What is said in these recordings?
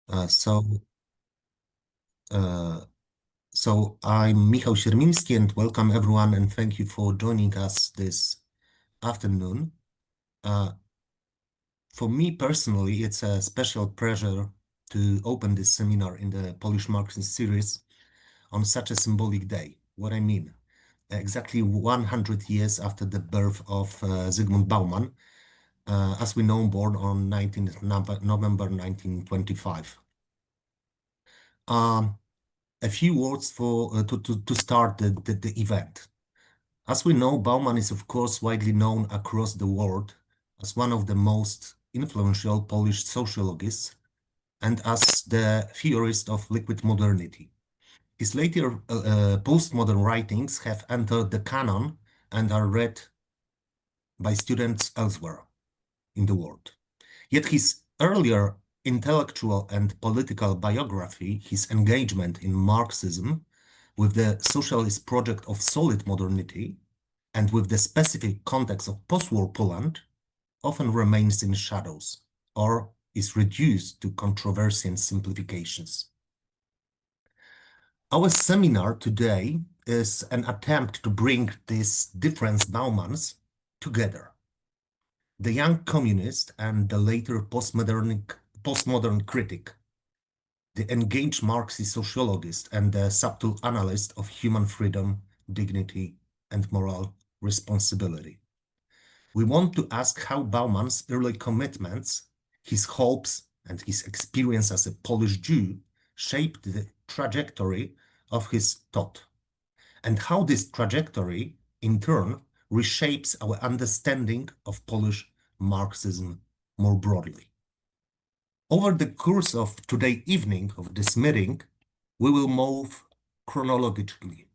Uh, so, uh, so I'm Michał Siermiński and welcome everyone and thank you for joining us this afternoon. For me personally, it's a special pleasure to open this seminar in the Polish Marxism series on such a symbolic day. What I mean, exactly 100 years after the birth of Zygmunt Bauman, as we know, born on 19th November 1925. A few words for to start the event. As we know, Bauman is of course widely known across the world as one of the most influential Polish sociologists and as the theorist of liquid modernity. His later postmodern writings have entered the canon and are read by students elsewhere in the world. Yet his earlier intellectual and political biography, his engagement in Marxism with the socialist project of solid modernity, and with the specific context of post-war Poland, often remains in shadows or is reduced to controversy and simplifications. Our seminar today is an attempt to bring these different Baumans together. The young communist and the later postmodern critic, the engaged Marxist sociologist and the subtle analyst of human freedom, dignity, and moral responsibility. We want to ask how Bauman's early commitments, his hopes, and his experience as a Polish Jew shaped the trajectory of his thought, and how this trajectory, in turn, reshapes our understanding of Polish Marxism more broadly. Over the course of today evening of this meeting, we will move chronologically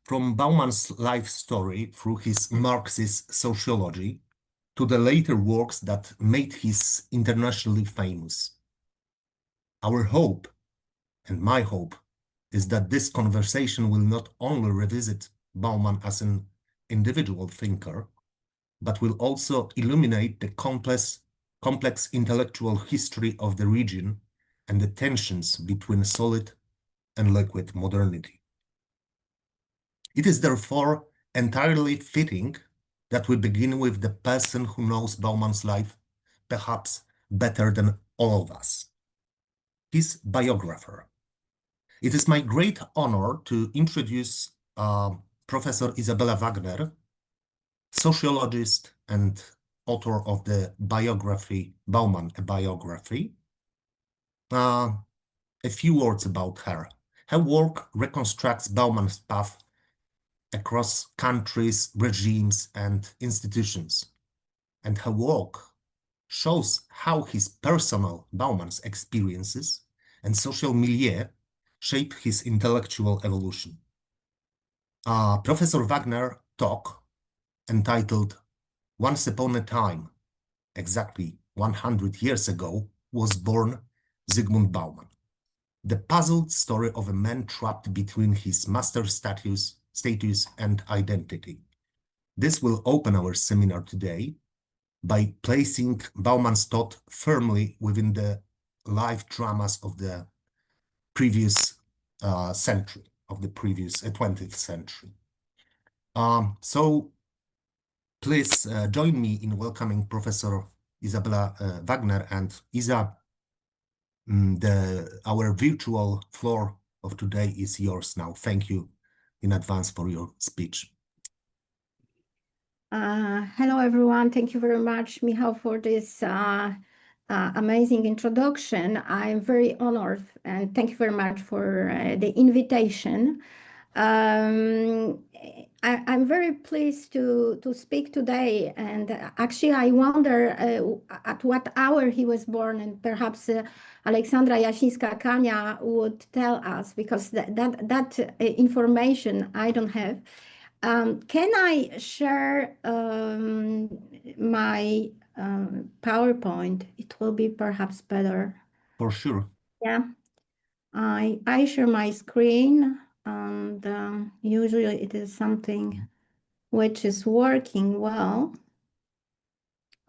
from Bauman's life story through his Marxist sociology to the later works that made him internationally famous. Our hope, and my hope, is that this conversation will not only revisit Bauman as an individual thinker, but will also illuminate the complex intellectual history of the region and the tensions between solid and liquid modernity. It is therefore entirely fitting that we begin with the person who knows Bauman's life perhaps better than all of us, his biographer. It is my great honor to introduce Professor Izabela Wagner, sociologist and author of the biography, Bauman, a biography. A few words about her. Her work reconstructs Bauman's path across countries, regimes, and institutions. And her work shows how his personal Bauman's experiences and social milieu shape his intellectual evolution. Professor Wagner talk entitled Once Upon a Time, exactly 100 years ago, was born Zygmunt Bauman, the puzzled story of a man trapped between his master status and identity. This will open our seminar today by placing Bauman's thought firmly within the life dramas of the previous century, of the previous 20th century. So please join me in welcoming Professor Izabela Wagner, and Isa, our virtual floor of today is yours now. Thank you in advance for your speech. Hello, everyone. Thank you very much, Michał, for this amazing introduction. I'm very honored, and thank you very much for the invitation. I'm very pleased to speak today, and actually I wonder at what hour he was born, and perhaps Aleksandra Jasińska-Kania would tell us, because that information I don't have. Can I share my PowerPoint? It will be perhaps better. For sure. Yeah, I share my screen, and usually it is something which is working well.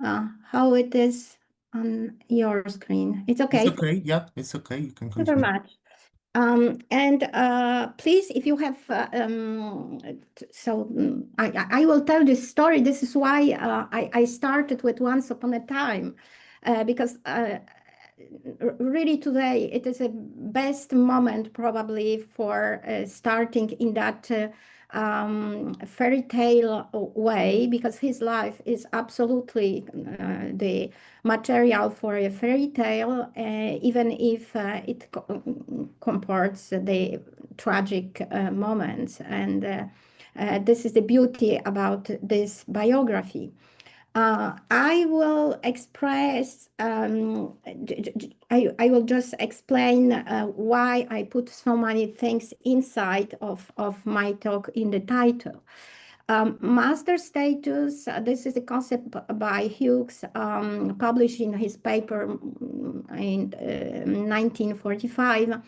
How it is on your screen. It's It's okay. okay. Yeah, it's okay. You can Thank you very continue. much. Please, if you have, I will tell this story. This is why I started with Once Upon a Time, because really today it is a best moment probably for starting in that fairy tale way, because his life is absolutely the material for a fairy tale, even if it comports the tragic moments. And this is the beauty about this biography. I will express, I will just explain why I put so many things inside of my talk in the title. Master status, this is a concept by Hughes, published in his paper in 1945.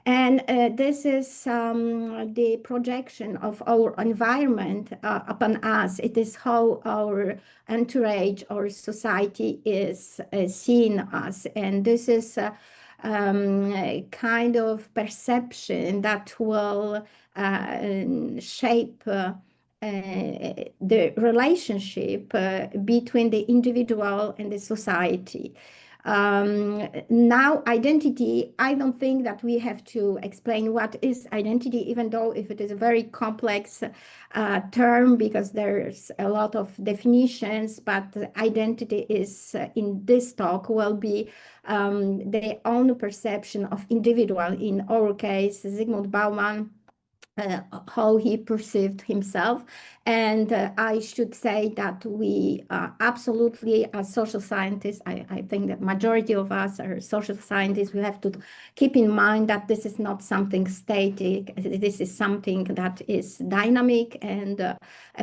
And this is the projection of our environment upon us. It is how our entourage or society is seeing us. And this is a kind of perception that will shape the relationship between the individual and the society. Now, identity, I don't think that we have to explain what is identity, even though if it is a very complex term, because there's a lot of definitions, but identity is, in this talk, will be the own perception of individual. In our case, Zygmunt Bauman, how he perceived himself. And I should say that we absolutely, as social scientists, I think that majority of us are social scientists, we have to keep in mind that this is not something static. This is something that is dynamic, and a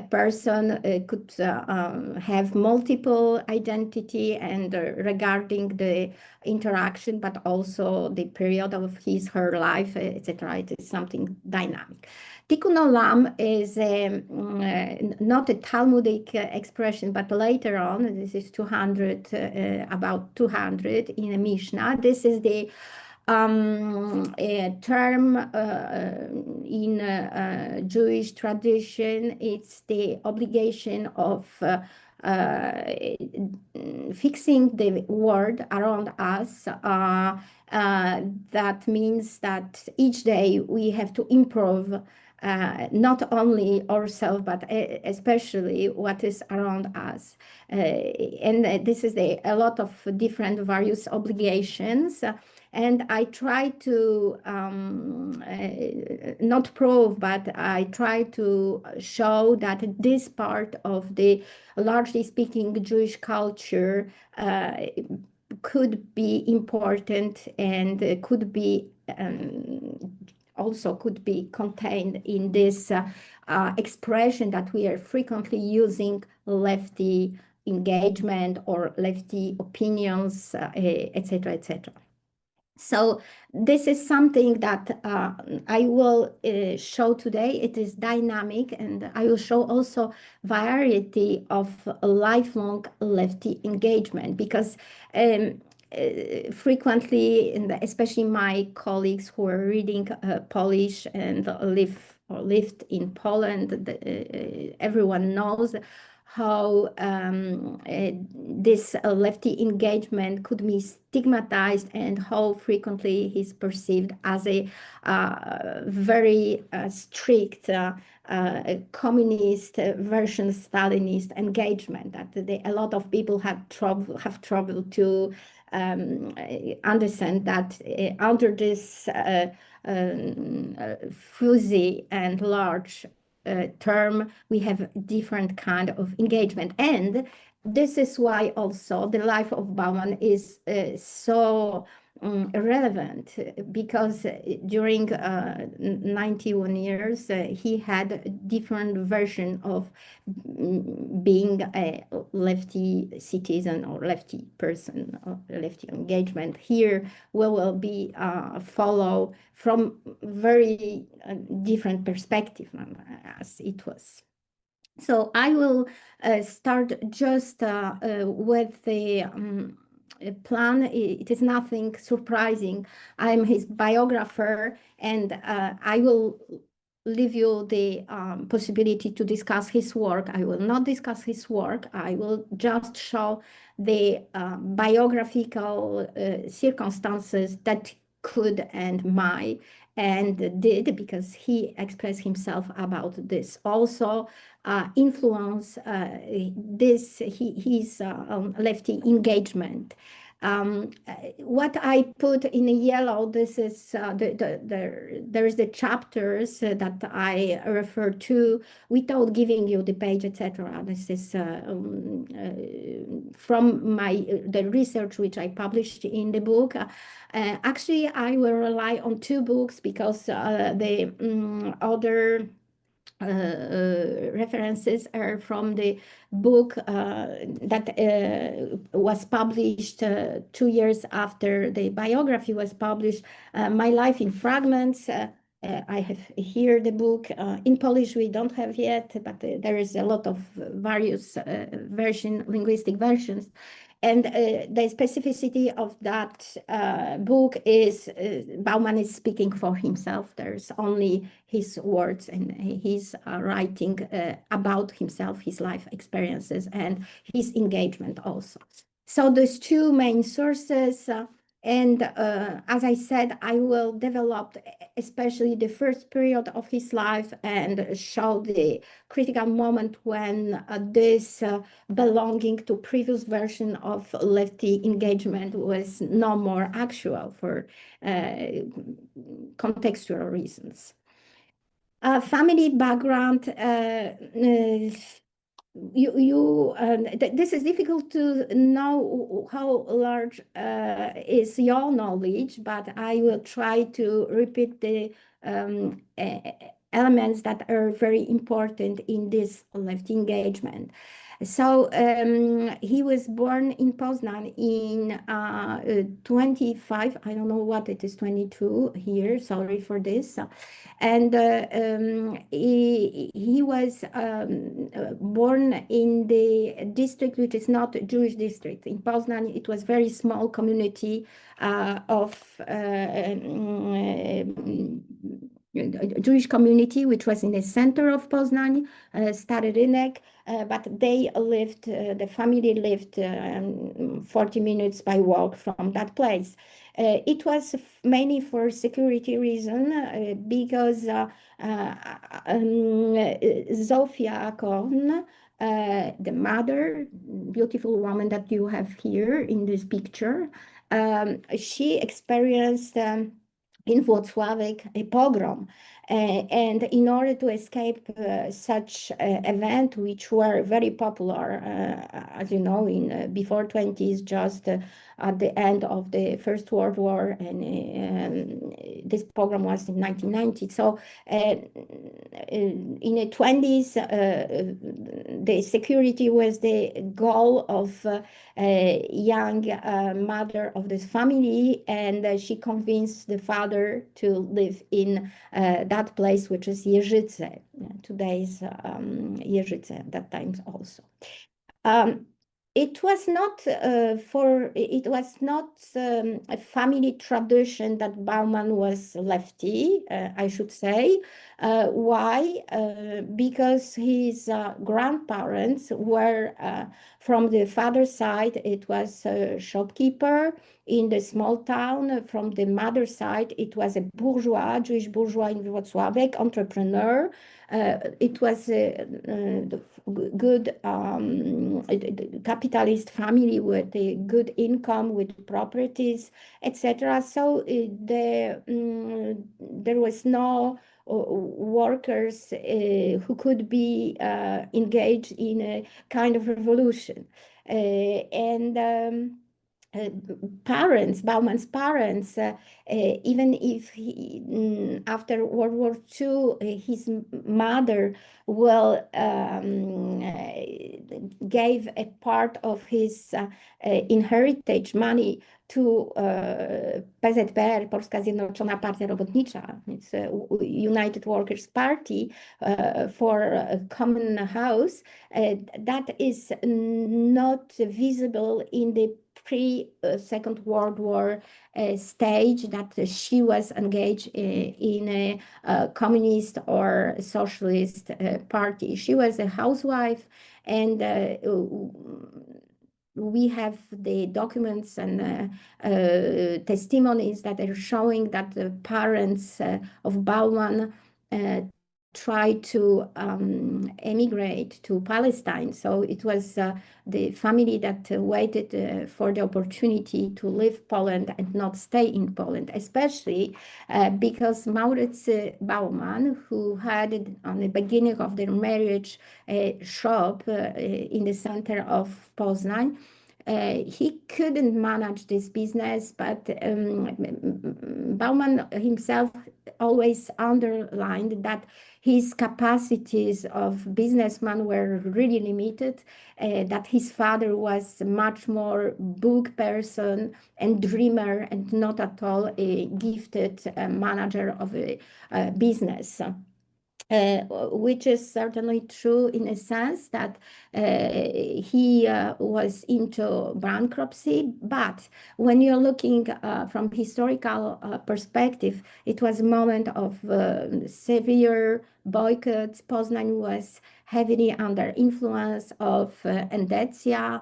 person could have multiple identity and regarding the interaction, but also the period of his, her life, etc. It is something dynamic. Tikkun olam is not a Talmudic expression, but later on, this is 200, about 200 in a Mishnah. This is the a term in Jewish tradition. It's the obligation of fixing the world around us. That means that each day we have to improve not only ourselves, but especially what is around us. And this is a lot of different various obligations. And I try to not prove, but I try to show that this part of the, largely speaking, Jewish culture could be important and could be also could be contained in this expression that we are frequently using, lefty engagement or lefty opinions, etc., etc. So this is something that I will show today. It is dynamic, and I will show also variety of lifelong lefty engagement, because frequently, and especially my colleagues who are reading Polish and lived in Poland, everyone knows how this lefty engagement could be stigmatized, and how frequently he's perceived as a very strict communist version Stalinist engagement, that a lot of people have trouble to understand that under this fuzzy and large term, we have different kind of engagement. And this is why also the life of Bauman is so relevant, because during 91 years he had a different version of being a lefty citizen or lefty person or lefty engagement. Here we will be follow from very different perspective as it was. So I will start just with the plan. It is nothing surprising. I'm his biographer, and I will leave you the possibility to discuss his work. I will not discuss his work. I will just show the biographical circumstances that could and might and did, because he expressed himself about this. Also influence his lefty engagement. What I put in yellow, this is there is the chapters that I refer to without giving you the page, etc. This is from the research which I published in the book. Actually, I will rely on two books because the other references are from the book that was published 2 years after the biography was published, My Life in Fragments. I have here the book in Polish. We don't have yet, but there is a lot of various linguistic versions. And the specificity of that book is Bauman is speaking for himself. There's only his words, and he's writing about himself, his life experiences, and his engagement also. So those two main sources. And as I said, I will develop especially the first period of his life and show the critical moment when this belonging to previous version of lefty engagement was no more actual for contextual reasons. Family background. This is difficult to know how large is your knowledge, but I will try to repeat the elements that are very important in this left engagement. So he was born in Poznan in 25, I don't know what it is, 22 here, sorry for this. And he was born in the district which is not a Jewish district. In Poznan, it was very small community of Jewish community, which was in the center of Poznan, Stary but they lived, the family lived 40 minutes by walk from that place. It was mainly for security reason because Zofia Korn, the mother, beautiful woman that you have here in this picture, she experienced in Włocławek a pogrom. And in order to escape such event, which were very popular, as you know, in before 20s, just at the end of the First World War, and this pogrom was in 1990. So in the 20s, the security was the goal of a young mother of this family, and she convinced the father to live in that place, which is Jeżyce, today's Jeżyce at that time also. It was not a family tradition that Bauman was lefty, I should say. Why? Because his grandparents were, from the father's side, it was a shopkeeper in the small town. From the mother's side, it was a bourgeois, Jewish bourgeois in Włocławek, entrepreneur. It was a good capitalist family with a good income, with properties, etc. So there was no workers who could be engaged in a kind of revolution. Bauman's parents, even if after World War II, his mother gave a part of his inheritance money to PZPR, Polska Zjednoczona Partia Robotnicza, it's a United Workers' Party, for a common house. That is not visible in the pre-Second World War stage that she was engaged in a communist or socialist party. She was a housewife, and we have the documents and testimonies that are showing that the parents of Bauman tried to emigrate to Palestine. So it was the family that waited for the opportunity to leave Poland and not stay in Poland, especially because Maurits Bauman, who had on the beginning of their marriage a shop in the center of Poznań, he couldn't manage this business, but Bauman himself always underlined that his capacities of businessman were really limited, that his father was much more book person and dreamer and not at all a gifted manager of a business. Which is certainly true in a sense that he was into bankruptcy, but when you're looking from historical perspective, it was a moment of severe boycotts. Poznań was heavily under influence of Endecja.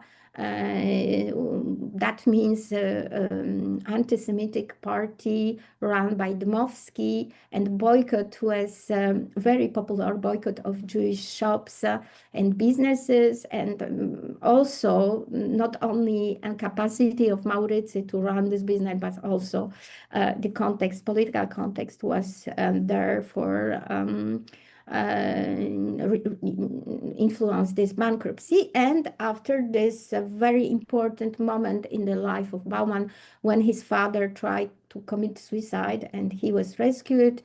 That means anti-Semitic party run by Dmowski, and boycott was very popular, boycott of Jewish shops and businesses, and also not only a capacity of Mauricy to run this business, but also the context, political context was there for influence this bankruptcy. And after this very important moment in the life of Bauman, when his father tried to commit suicide and he was rescued,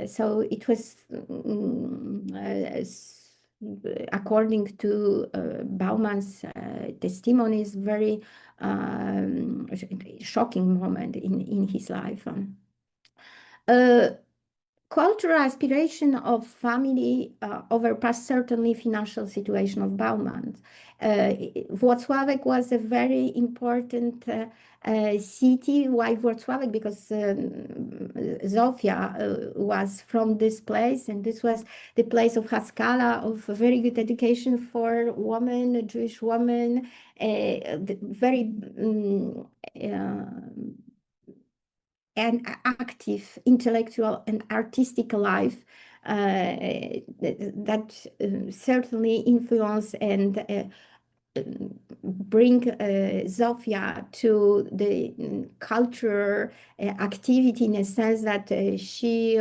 so it was according to Bauman's testimonies, very shocking moment in his life. Cultural aspiration of family overpassed certainly financial situation of Bauman. Włocławek was a very important city. Why Włocławek? Because Zofia was from this place, and this was the place of Haskala, of very good education for women, a Jewish woman, very and active intellectual and artistic life that certainly influence and bring Zofia to the cultural activity, in a sense that she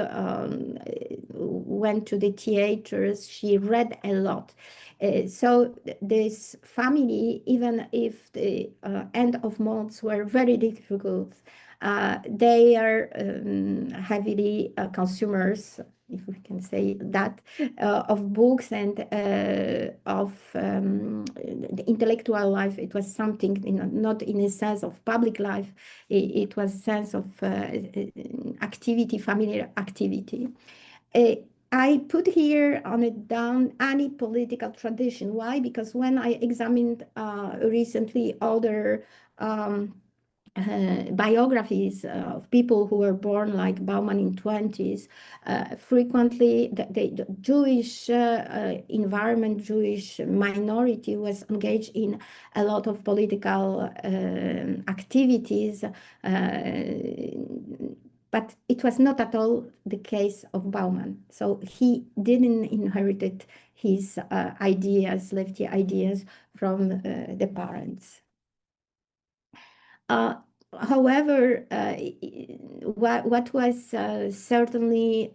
went to the theaters, she read a lot. So this family, even if the end of months were very difficult, they are heavily consumers, if we can say that, of books and of the intellectual life. It was something, not in a sense of public life, it was a sense of activity, familiar activity. I put here on it down any political tradition. Why? Because when I examined recently other biographies of people who were born like Bauman in 20s, frequently the Jewish environment, Jewish minority was engaged in a lot of political activities, but it was not at all the case of Bauman. So he didn't inherit his ideas, lefty ideas from the parents. However, what was certainly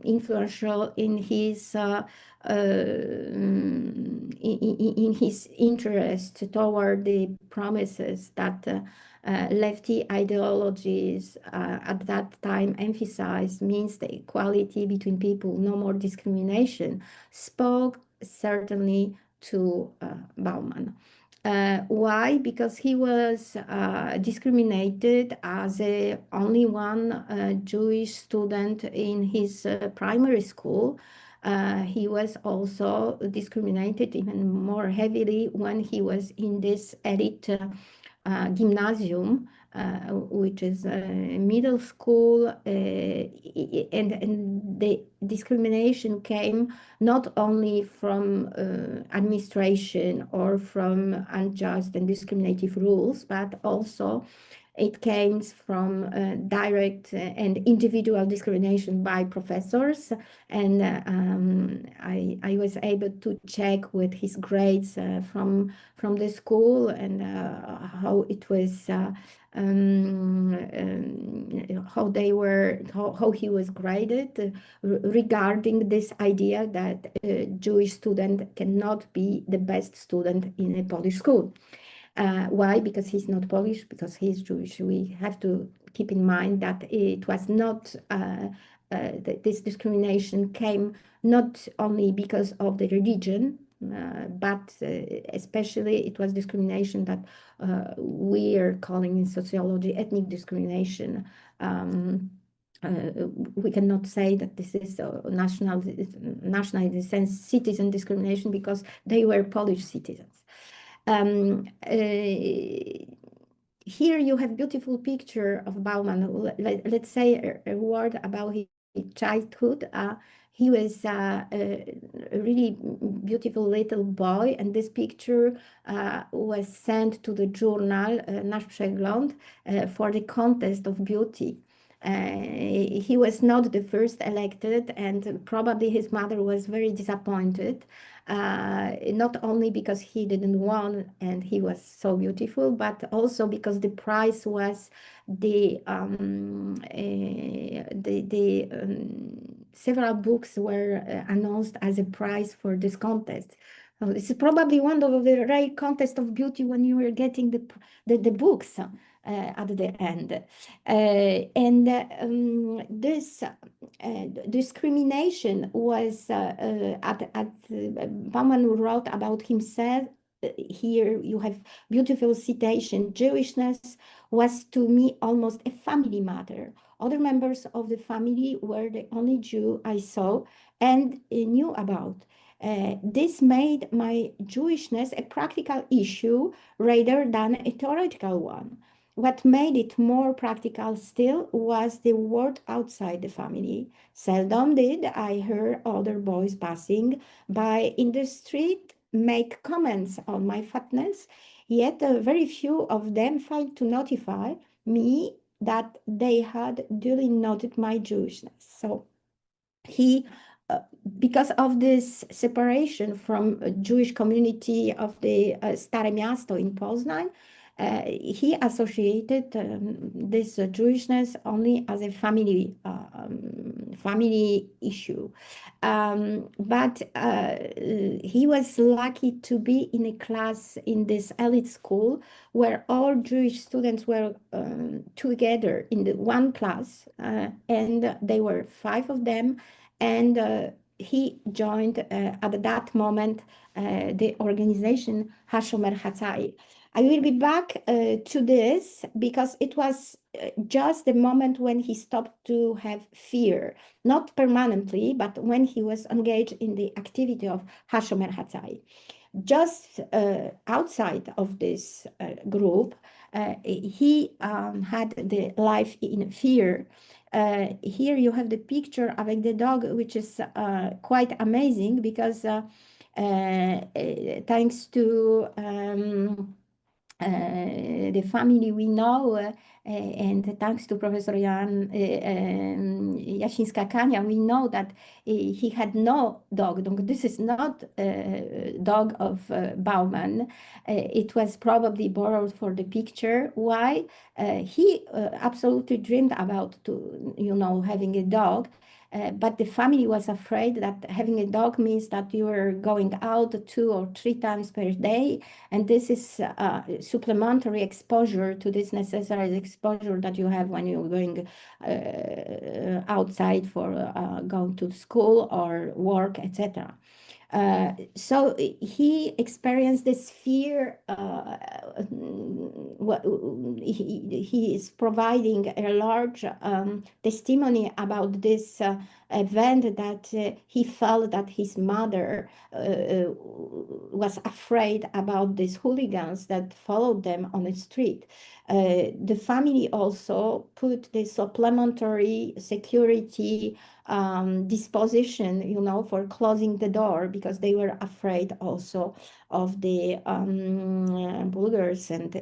influential in his interest toward the promises that lefty ideologies at that time emphasized, means the equality between people, no more discrimination, spoke certainly to Bauman. Why? Because he was discriminated as only one Jewish student in his primary school. He was also discriminated even more heavily when he was in this elite gymnasium, which is a middle school, and the discrimination came not only from administration or from unjust and discriminative rules, but also it came from direct and individual discrimination by professors. And I was able to check with his grades from the school and how it was how he was graded regarding this idea that a Jewish student cannot be the best student in a Polish school. Why? Because he's not Polish, because he's Jewish. We have to keep in mind that it was not, this discrimination came not only because of the religion, but especially it was discrimination that we are calling in sociology ethnic discrimination. We cannot say that this is national descent citizen discrimination because they were Polish citizens. Here you have beautiful picture of Bauman. Let's say a word about his childhood. He was a really beautiful little boy, and this picture was sent to the journal Nasz Przegląd for the contest of beauty. He was not the first elected, and probably his mother was very disappointed, not only because he didn't win and he was so beautiful, but also because the prize was several books were announced as a prize for this contest. So this is probably one of the rare contests of beauty when you were getting the books at the end. This discrimination was Bauman wrote about himself. Here you have beautiful citation. Jewishness was to me almost a family matter. Other members of the family were the only Jew I saw and knew about. This made my Jewishness a practical issue rather than a theoretical one. What made it more practical still was the world outside the family. Seldom did I hear other boys passing by in the street make comments on my fatness, yet very few of them failed to notify me that they had duly noted my Jewishness. So he, because of this separation from a Jewish community of the Stare Miasto in Poznań, he associated this Jewishness only as a family issue. But he was lucky to be in a class in this elite school where all Jewish students were together in the one class, and they were 5 of them, and he joined at that moment the organization Hashomer Hatzai. I will be back to this because it was just the moment when he stopped to have fear, not permanently, but when he was engaged in the activity of Hashomer Hatzai. Just outside of this group, he had the life in fear. Here you have the picture of the dog, which is quite amazing because thanks to the family we know, and thanks to Professor Jasińska-Kania, we know that he had no dog. This is not a dog of Bauman. It was probably borrowed for the picture. Why? He absolutely dreamed about having a dog. But the family was afraid that having a dog means that you are going out 2 or 3 times per day, and this is supplementary exposure to this necessary exposure that you have when you're going outside for going to school or work, etc. So he experienced this fear. He is providing a large testimony about this event that he felt that his mother was afraid about these hooligans that followed them on the street. The family also put the supplementary security disposition, you know, for closing the door because they were afraid also of the Bulgars and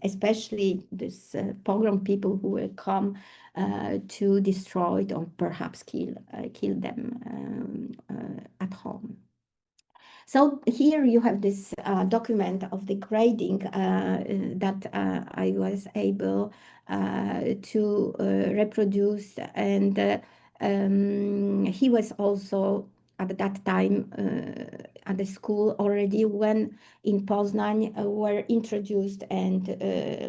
especially this pogrom people who will come to destroy or perhaps kill them at home. So here you have this document of the grading that I was able to reproduce, and he was also at that time at the school already when in Poznań were introduced and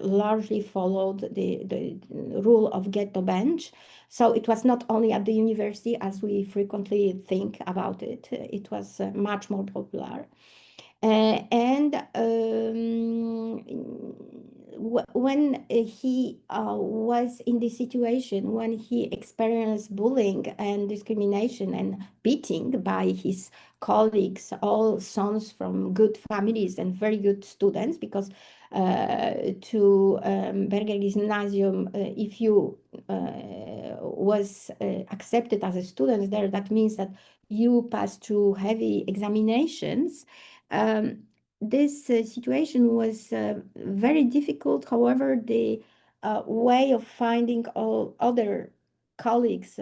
largely followed the rule of ghetto bench. So it was not only at the university as we frequently think about it, it was much more popular. And when he was in this situation, when he experienced bullying and discrimination and beating by his colleagues, all sons from good families and very good students, because to Berger Gymnasium, if you was accepted as a student there, that means that you pass through heavy examinations. This situation was very difficult. However, the way of finding all other colleagues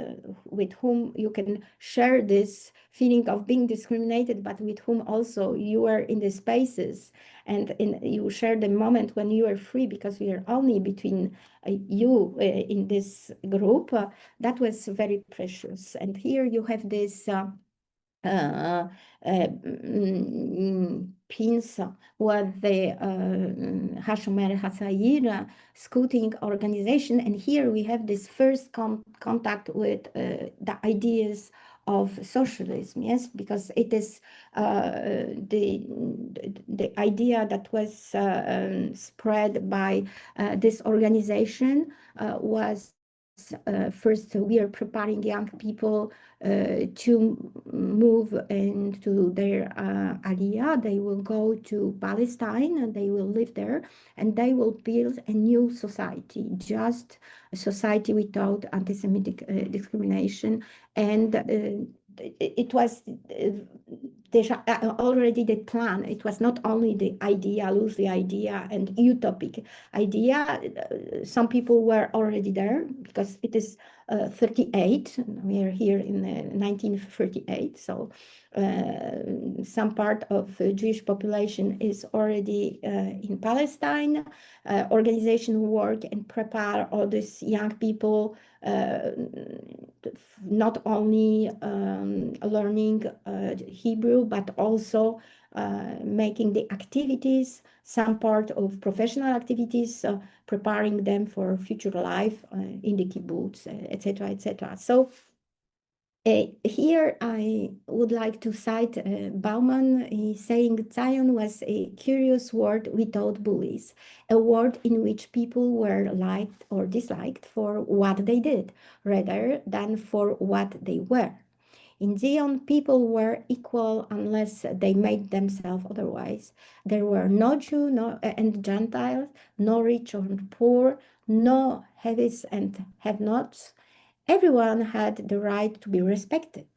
with whom you can share this feeling of being discriminated, but with whom also you are in the spaces and you share the moment when you are free because we are only between you in this group, that was very precious. And here you have this pins with the Hashomer Hatzair scouting organization. And here we have this first contact with the ideas of socialism, yes, because it is the idea that was spread by this organization was first, we are preparing young people to move into their aliyah. They will go to Palestine and they will live there and they will build a new society, just a society without anti-Semitic discrimination. And it was already the plan. It was not only the idea, loosely idea and utopic idea. Some people were already there because it is 38. We are here in 1938. So some part of the Jewish population is already in Palestine. Organization work and prepare all these young people not only learning Hebrew, but also making the activities, some part of professional activities, preparing them for future life in the kibbutz, etc., etc. So here I would like to cite Bauman. He's saying Zion was a curious world without bullies, a world in which people were liked or disliked for what they did, rather than for what they were. In Zion, people were equal unless they made themselves otherwise. There were no Jew and Gentiles, no rich or poor, no haves and have-nots. Everyone had the right to be respected.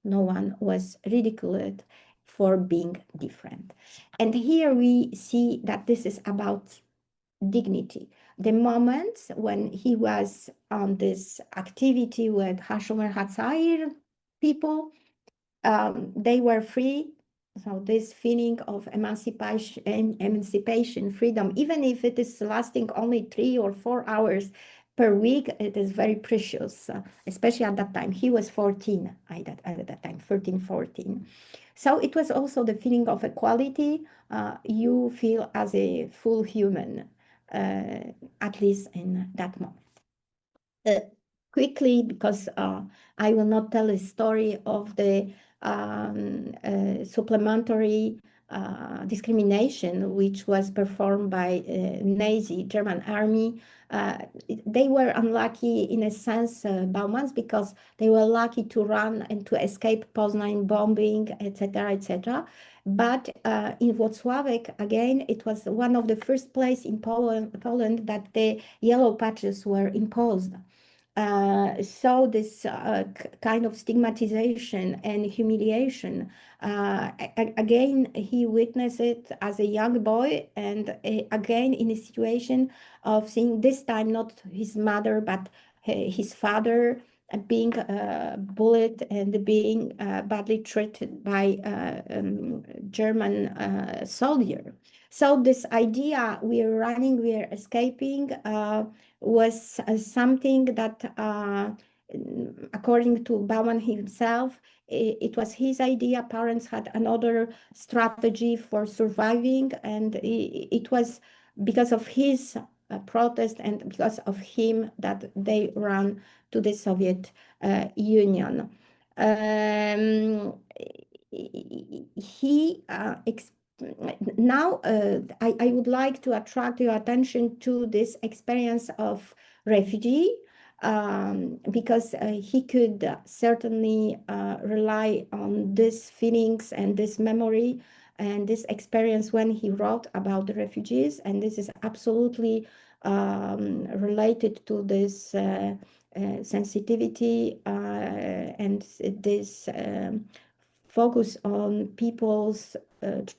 No one was ridiculed for being different. And here we see that this is about dignity. The moments when he was on this activity with Hashomer Hatzair people, they were free. So this feeling of emancipation, freedom, even if it is lasting only 3 or 4 hours per week, it is very precious, especially at that time. He was 14 at that time, 13, 14. So it was also the feeling of equality. You feel as a full human, at least in that moment. Quickly, because I will not tell a story of the supplementary discrimination which was performed by Nazi German army. They were unlucky in a sense, Baumans, because they were lucky to run and to escape Poznan bombing, etc., etc. But in Włocławek, again, it was one of the first places in Poland that the yellow patches were imposed. So this kind of stigmatization and humiliation, again, he witnessed it as a young boy, and again in a situation of seeing this time not his mother, but his father being bullied and being badly treated by German soldier. So this idea, we are running, we are escaping, was something that, according to Bauman himself, it was his idea. Parents had another strategy for surviving, and it was because of his protest and because of him that they ran to the Soviet Union. He now I would like to attract your attention to this experience of refugee, because he could certainly rely on these feelings and this memory and this experience when he wrote about the refugees, and this is absolutely related to this sensitivity and this focus on people's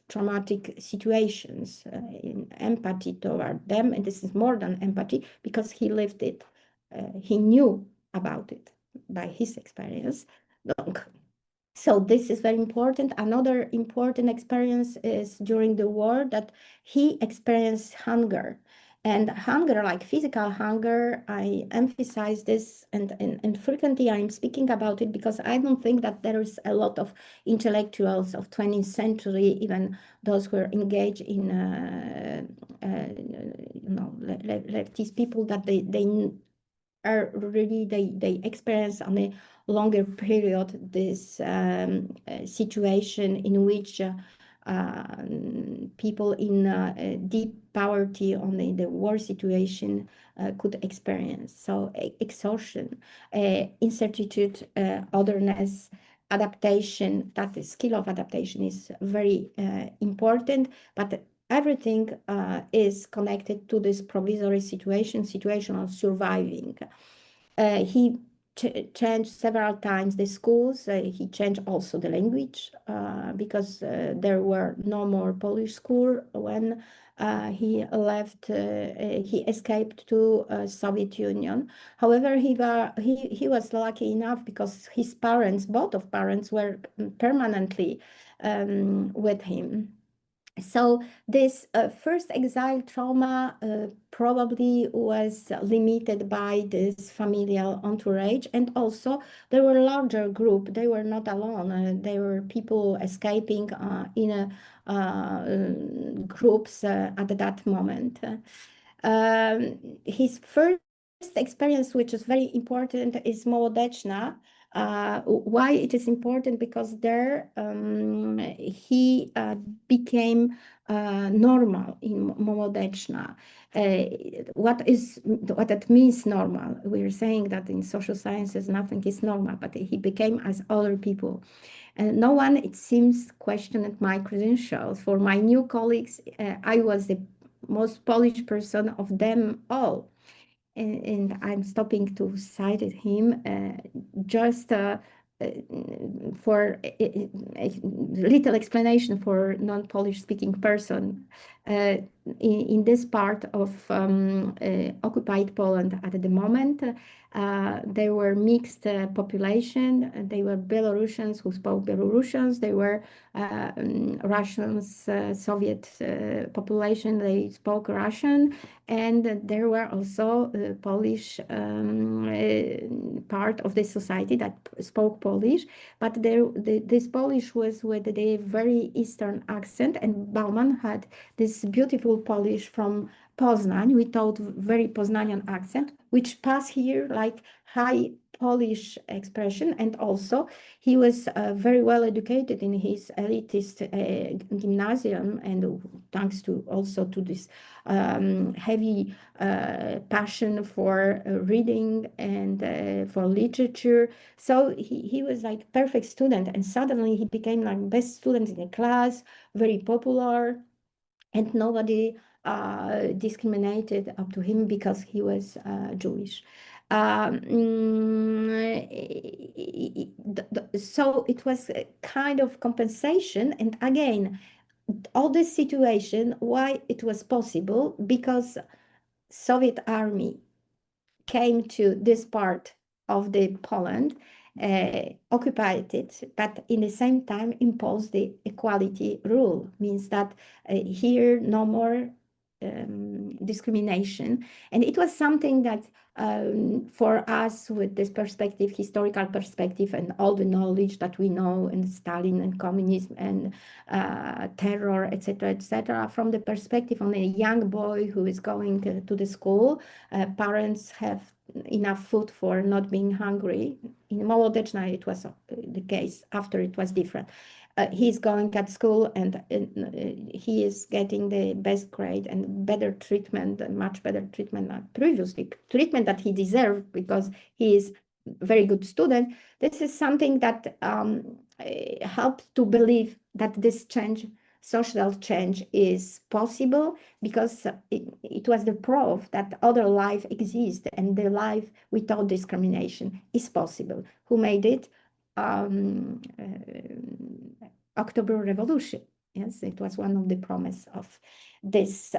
traumatic situations, in empathy toward them. And this is more than empathy because he lived it. He knew about it by his experience. So this is very important. Another important experience is during the war that he experienced hunger. And hunger, like physical hunger, I emphasize this, and frequently I'm speaking about it because I don't think that there is a lot of intellectuals of 20th century, even those who are engaged in, leftist people, that they are really, they experience on a longer period this situation in which people in deep poverty on the war situation could experience. So exhaustion, incertitude, otherness, adaptation, that the skill of adaptation is very important, but everything is connected to this provisory situation of surviving. He changed several times the schools. He changed also the language because there were no more Polish school when he left. He escaped to Soviet Union. However, he was lucky enough because his parents, both of parents, were permanently with him. So this first exile trauma probably was limited by this familial entourage, and also there were larger group. They were not alone. There were people escaping in groups at that moment. His first experience, which is very important, is Młodeczna. Why it is important? Because there he became normal in Młodeczna. What that means normal? We're saying that in social sciences nothing is normal, but he became as other people. And no one, it seems, questioned my credentials. For my new colleagues, I was the most Polish person of them all. And I'm stopping to cite him just for a little explanation for non-Polish speaking person. In this part of occupied Poland at the moment, there were mixed population. They were Belarusians who spoke Belarusians. They were Russians, Soviet population, they spoke Russian. And there were also Polish part of the society that spoke Polish, but this Polish was with a very Eastern accent, and Bauman had this beautiful Polish from Poznań, we thought very Poznanian accent, which passed here like high Polish expression, and also he was very well educated in his elitist gymnasium, and thanks to also to this heavy passion for reading and for literature. So he was like perfect student, and suddenly he became like best student in the class, very popular, and nobody discriminated up to him because he was Jewish. So it was a kind of compensation, and again, all this situation, why it was possible, because Soviet army came to this part of the Poland, occupied it, but in the same time imposed the equality rule, means that here no more discrimination. And it was something that for us, with this perspective, historical perspective, and all the knowledge that we know in Stalin and communism and terror, etc., from the perspective of a young boy who is going to the school, parents have enough food for not being hungry. In Molodeczna, it was the case. After, it was different. He's going at school, and he is getting the best grade and better treatment, much better treatment than previously, treatment that he deserved because he is a very good student. This is something that helps to believe that this change, social change, is possible, because it was the proof that other life exists, and the life without discrimination is possible. Who made it? October Revolution. Yes, it was one of the promise of this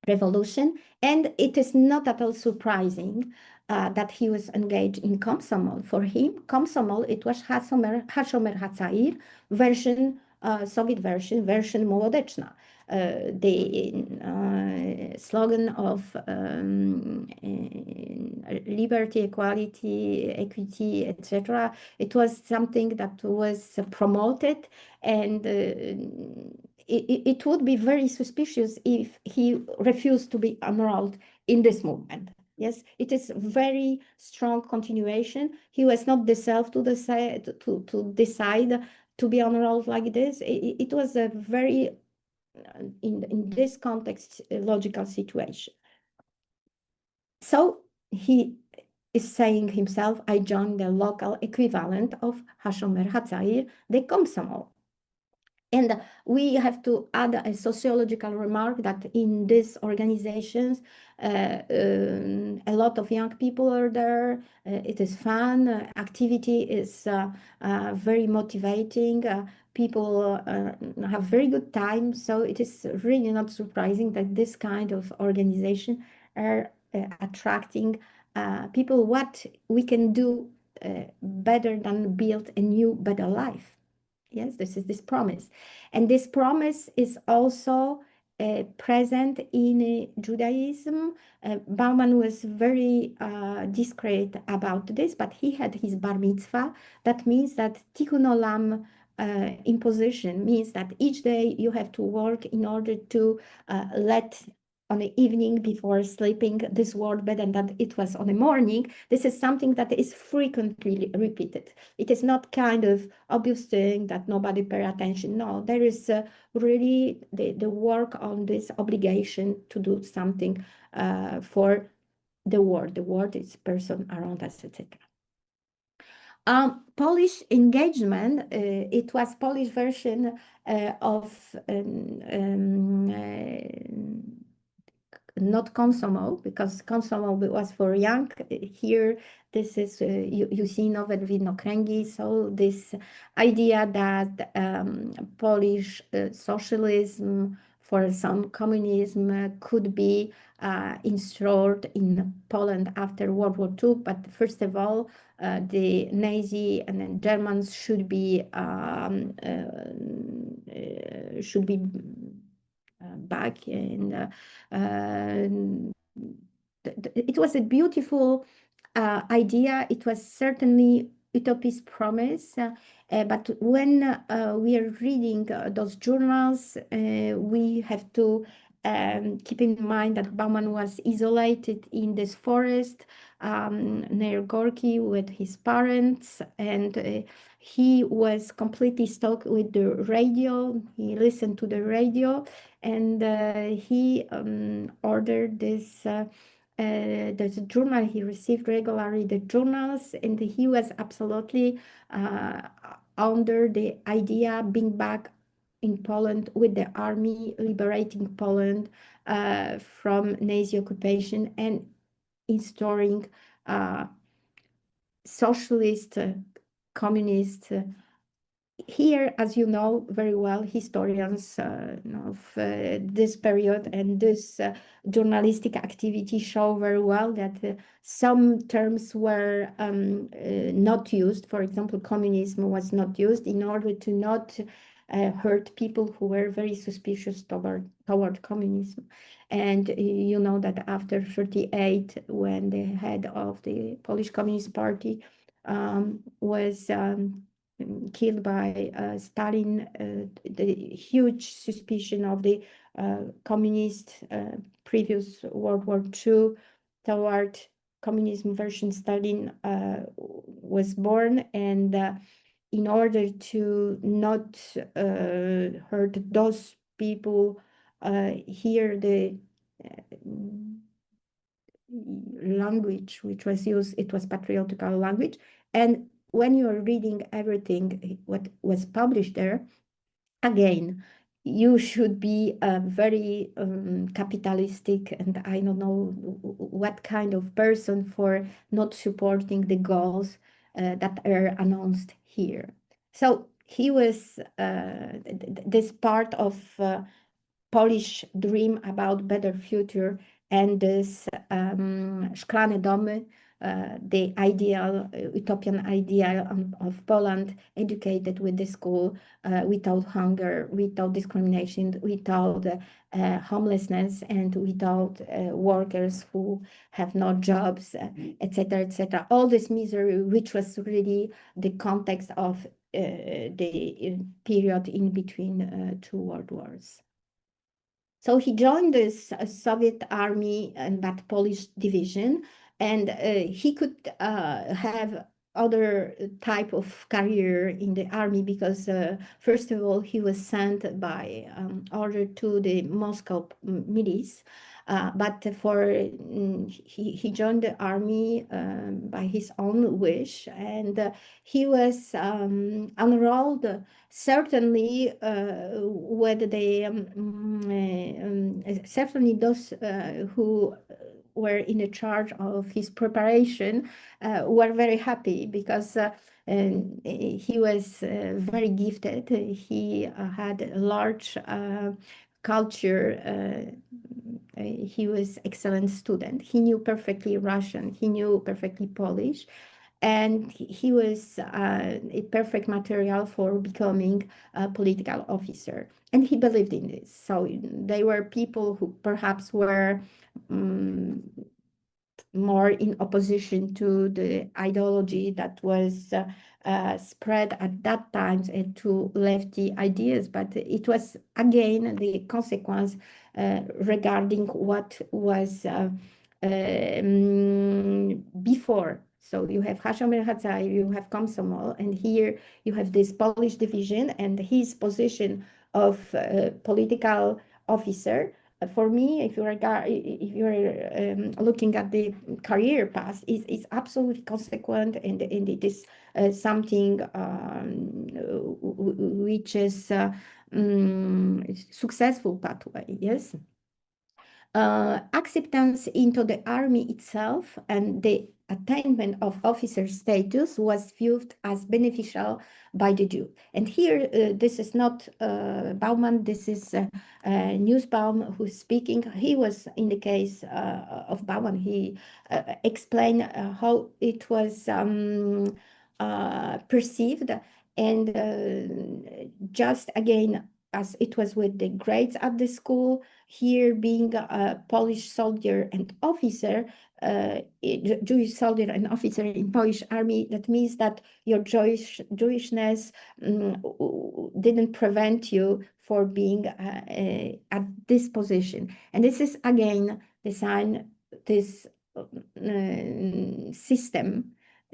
revolution. And it is not at all surprising that he was engaged in Komsomol. For him, Komsomol, it was Hashomer Hatzair version, Soviet version Molodeczna. The slogan of liberty, equality, equity, etc. It was something that was promoted, and it would be very suspicious if he refused to be enrolled in this movement. Yes, it is very strong continuation. He was not the self to decide to be enrolled like this. It was a very in this context, a logical situation. So he is saying himself, I joined the local equivalent of Hashomer Hatzair, the Komsomol. And we have to add a sociological remark that in these organizations, a lot of young people are there. It is fun. Activity is very motivating. People have very good time. So it is really not surprising that this kind of organization are attracting people. What we can do better than build a new, better life. Yes, this is this promise. And this promise is also present in Judaism. Bauman was very discreet about this, but he had his bar mitzvah. That means that tikkun olam imposition means that each day you have to work in order to let on the evening before sleeping this word better than it was on the morning. This is something that is frequently repeated. It is not kind of obvious thing that nobody pay attention. No, there is really the work on this obligation to do something for the world. The world is person around us, etc. Polish engagement, it was Polish version of not Komsomol, because Komsomol was for young. Here, this is, you see Nowe Widnokręgi, so this idea that Polish socialism, for some communism, could be installed in Poland after World War II. But first of all, the Nazi and then Germans should be back, and it was a beautiful idea. It was certainly Utopia's promise, but when we are reading those journals, we have to keep in mind that Bauman was isolated in this forest near Gorky with his parents, and he was completely stuck with the radio. He listened to the radio, and he ordered this journal. He received regularly the journals, and he was absolutely under the idea being back in Poland with the army, liberating Poland from Nazi occupation and installing socialist, communist. Here, as you know very well, historians of this period and this journalistic activity show very well that some terms were not used. For example, communism was not used in order to not hurt people who were very suspicious toward communism. And you know that after 1938, when the head of the Polish Communist Party was killed by Stalin, the huge suspicion of the communist previous World War II toward communism version Stalin was born, and in order to not hurt those people, here the language which was used, it was patriotical language. And when you're reading everything what was published there, again, you should be very capitalistic, and I don't know what kind of person for not supporting the goals that are announced here. So he was this part of Polish dream about better future, and this szklane domy, the ideal, utopian ideal of Poland, educated with the school, without hunger, without discrimination, without homelessness, and without workers who have no jobs, etc., etc. All this misery, which was really the context of the period in between two world wars. So he joined this Soviet army and that Polish division, and he could have other type of career in the army because first of all he was sent by order to the Moscow milice, but he joined the army by his own wish, and he was enrolled certainly with the certainly those who were in charge of his preparation were very happy because he was very gifted. He had a large culture. He was excellent student. He knew perfectly Russian. He knew perfectly Polish, and he was a perfect material for becoming a political officer. And he believed in this. So they were people who perhaps were more in opposition to the ideology that was spread at that time to lefty ideas, but it was again the consequence regarding what was before. So you have Hashim al-Hatzai, you have Komsomol, and here you have this Polish division, and his position of political officer. For me, if you're looking at the career path, is absolutely consequent, and it is something which is successful pathway. Yes. Acceptance into the army itself and the attainment of officer status was viewed as beneficial by the Jew. And here, this is not Bauman, this is Nussbaum who's speaking. He was, in the case of Bauman, he explained how it was perceived, and just again, as it was with the grades at the school, here being a Polish soldier and officer, Jewish soldier and officer in Polish army, that means that your Jewishness didn't prevent you for being at this position. And this is again the sign, this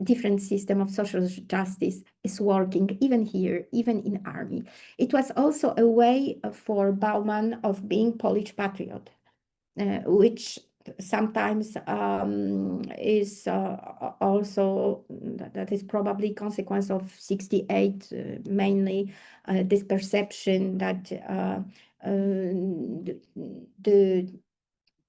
different system of social justice is working, even here, even in army. It was also a way for Bauman of being Polish patriot, which sometimes is also, that is probably consequence of 68, mainly this perception that the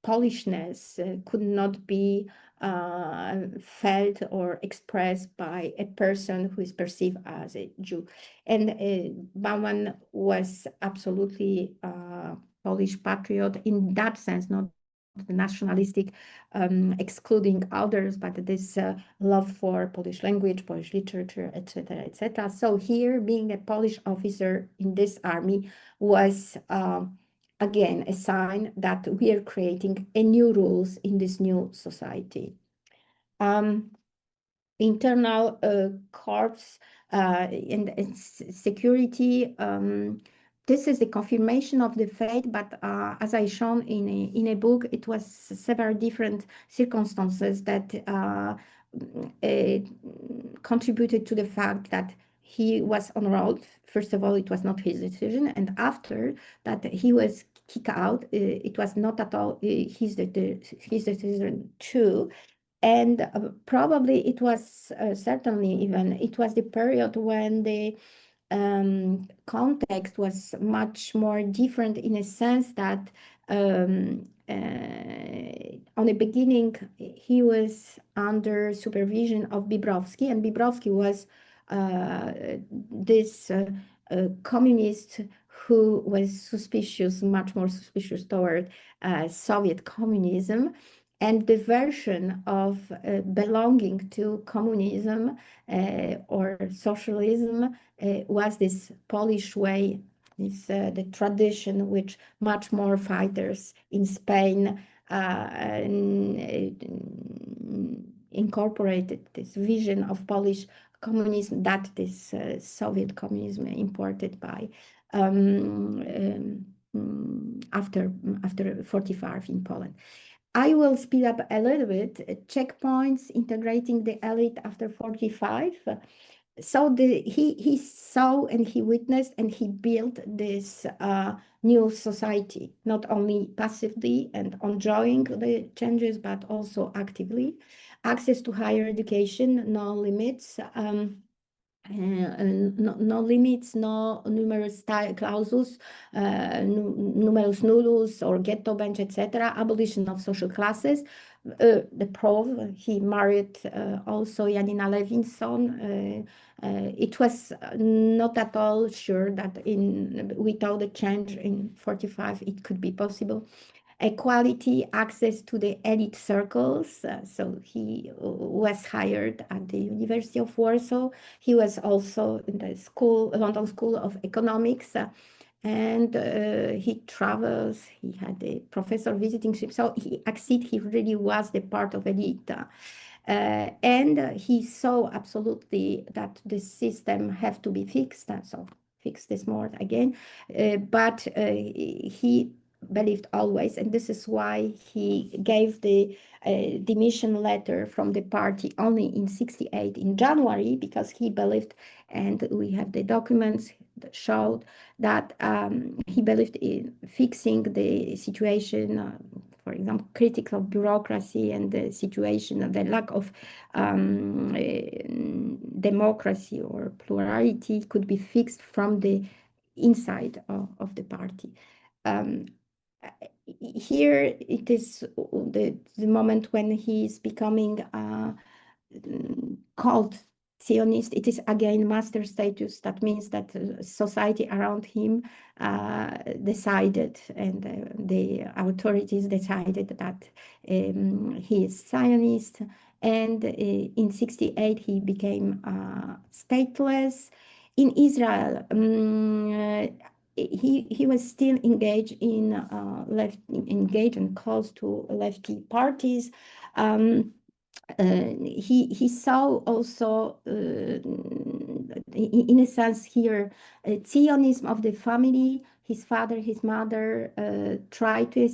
Polishness could not be felt or expressed by a person who is perceived as a Jew. And Bauman was absolutely Polish patriot in that sense, not the nationalistic, excluding others, but this love for Polish language, Polish literature, etc., etc. So here, being a Polish officer in this army was again a sign that we are creating a new rules in this new society. Internal corps and security. This is the confirmation of the faith, but as I shown in a book, it was several different circumstances that contributed to the fact that he was enrolled. First of all, it was not his decision, and after that he was kicked out. It was not at all his decision too. And probably it was certainly even it was the period when the context was much more different, in a sense that on the beginning he was under supervision of Bibrowski, and Bibrowski was this communist who was suspicious, much more suspicious toward Soviet communism. And the version of belonging to communism or socialism was this Polish way, this the tradition which much more fighters in Spain incorporated this vision of Polish communism that this Soviet communism imported by after 45 in Poland. I will speed up a little bit. Checkpoints integrating the elite after 45. So he saw and he witnessed and he built this new society, not only passively and enjoying the changes, but also actively. Access to higher education, no limits. No limits, no numerous clauses, numerus nullus or ghetto bench, etc. Abolition of social classes. The prof, he married also Janina Levinson. It was not at all sure that without the change in 45 it could be possible. Equality, access to the elite circles. So he was hired at the University of Warsaw. He was also in the London School of Economics, and he travels. He had a professor visiting him. So he really was the part of elite. And he saw absolutely that the system have to be fixed. So fix this more again. But he believed always, and this is why he gave the demission letter from the party only in 68 in January, because he believed, and we have the documents that showed that he believed in fixing the situation, for example, critical of bureaucracy and the situation of the lack of democracy or plurality could be fixed from the inside of the party. Here it is the moment when he is becoming called Zionist. It is again master status. That means that society around him decided, and the authorities decided that he is Zionist. And in 68 he became stateless. In Israel, he was still engaged in engaged and close to lefty parties. He saw also, in a sense here, Zionism of the family His father, his mother tried to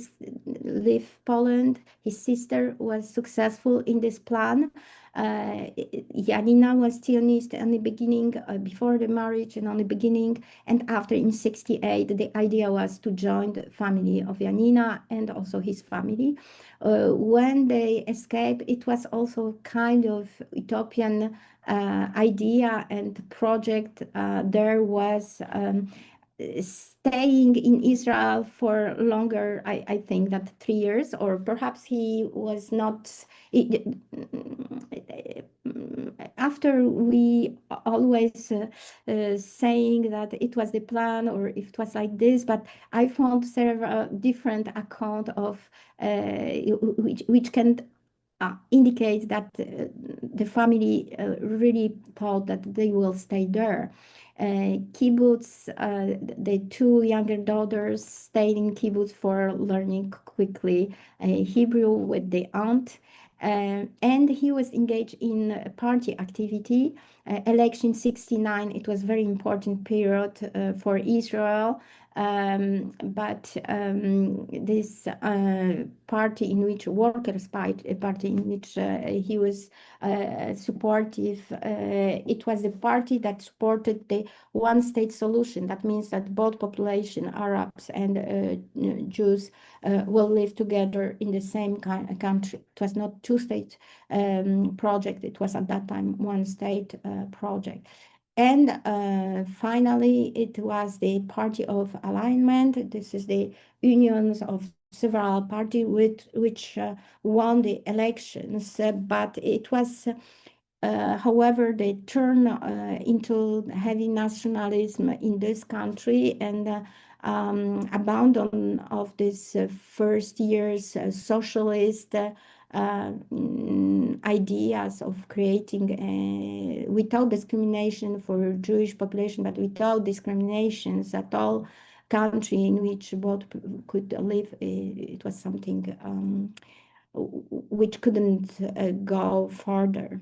leave Poland. His sister was successful in this plan. Janina was Zionist in the beginning, before the marriage and on the beginning, and after in 68, the idea was to join the family of Janina and also his family. When they escaped, it was also kind of utopian idea and project. There was staying in Israel for longer, I think that 3 years, or perhaps he was not. After we always saying that it was the plan or if it was like this, but I found several different account of which can indicate that the family really thought that they will stay there. Kibbutz, the two younger daughters stayed in kibbutz for learning quickly Hebrew with the aunt. And he was engaged in party activity. Election 69, it was very important period for Israel. But this party in which workers' party in which he was supportive, it was the party that supported the one-state solution. That means that both population, Arabs and Jews, will live together in the same country. It was not two-state project. It was at that time one-state project. And finally, it was the party of alignment. This is the unions of several parties which won the elections, but it was, however, they turned into heavy nationalism in this country and abandon of this first years socialist ideas of creating without discrimination for Jewish population, but without discriminations at all country in which both could live. It was something which couldn't go further.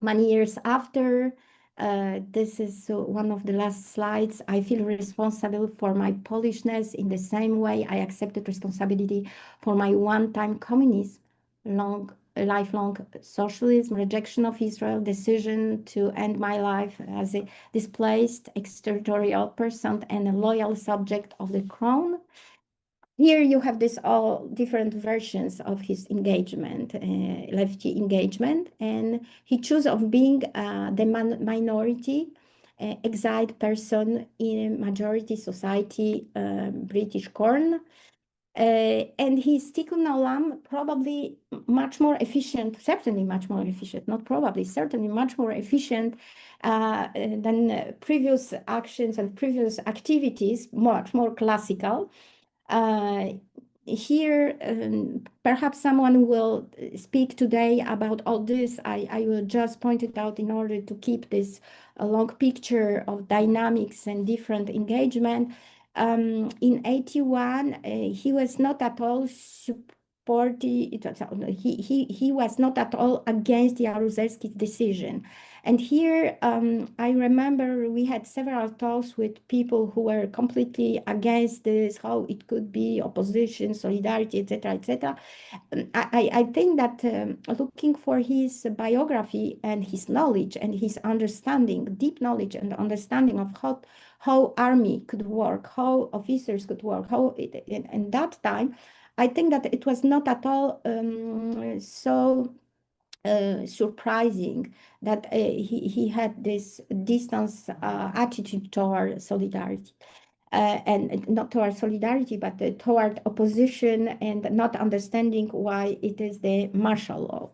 Many years after, this is one of the last slides. I feel responsible for my Polishness in the same way I accepted responsibility for my one-time communism, lifelong socialism, rejection of Israel, decision to end my life as a displaced extraterritorial person and a loyal subject of the crown. Here you have this all different versions of his engagement, lefty engagement, and he chose of being the minority, exiled person in a majority society, British corn. And his tikkun olam probably much more efficient, certainly much more efficient, not probably, certainly much more efficient than previous actions and previous activities, much more classical. Here, perhaps someone will speak today about all this. I will just point it out in order to keep this long picture of dynamics and different engagement. In 81, he was not at all he was not at all against Jaruzelski's decision. And here, I remember we had several talks with people who were completely against this, how it could be opposition, solidarity, etc., etc. I think that looking for his biography and his knowledge and his understanding, deep knowledge and understanding of how army could work, how officers could work, in that time, I think that it was not at all so surprising that he had this distance attitude toward solidarity. And not toward solidarity, but toward opposition and not understanding why it is the martial law.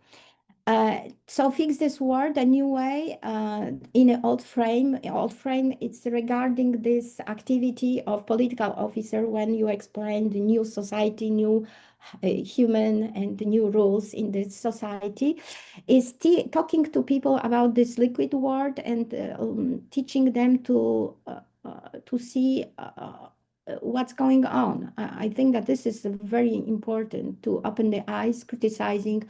So fix this word a new way in an old frame. It's regarding this activity of political officer when you explain the new society, new human and the new rules in this society, is talking to people about this liquid word and teaching them to see what's going on. I think that this is very important to open the eyes, criticizing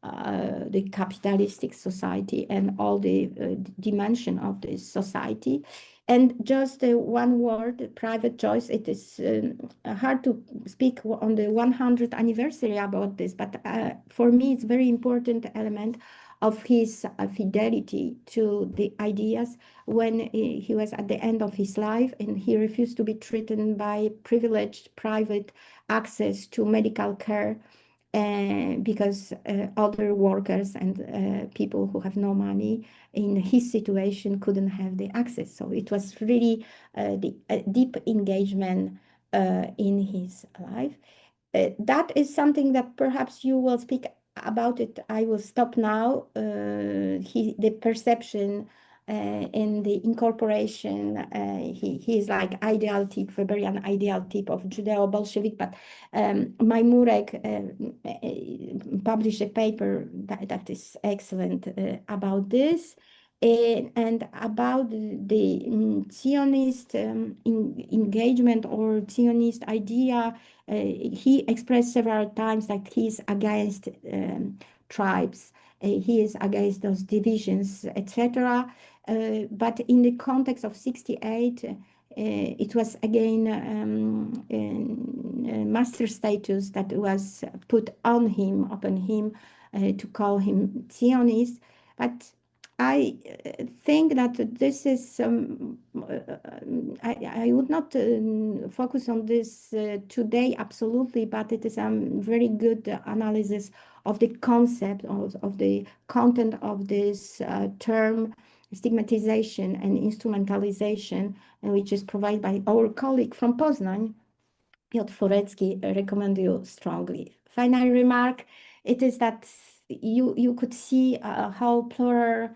the capitalistic society and all the dimension of this society. And just one word, private choice. It is hard to speak on the 100th anniversary about this, but for me, it's very important element of his fidelity to the ideas when he was at the end of his life and he refused to be treated by privileged private access to medical care because other workers and people who have no money in his situation couldn't have the access. So it was really the deep engagement in his life. That is something that perhaps you will speak about it. I will stop now. The perception in the incorporation, he is like ideal type, Weberian ideal type of Judeo-Bolshevik, but Majmurek published a paper that is excellent about this. And about the Zionist engagement or Zionist idea, he expressed several times that he is against tribes, he is against those divisions, etc. But in the context of 68, it was again master status that was put on him, upon him, to call him Zionist. But I think that this is, I would not focus on this today, absolutely, but it is a very good analysis of the concept, of the content of this term, stigmatization and instrumentalization, which is provided by our colleague from Poznań, Piotr Forecki. Recommend you strongly. Final remark, it is that you could see how plural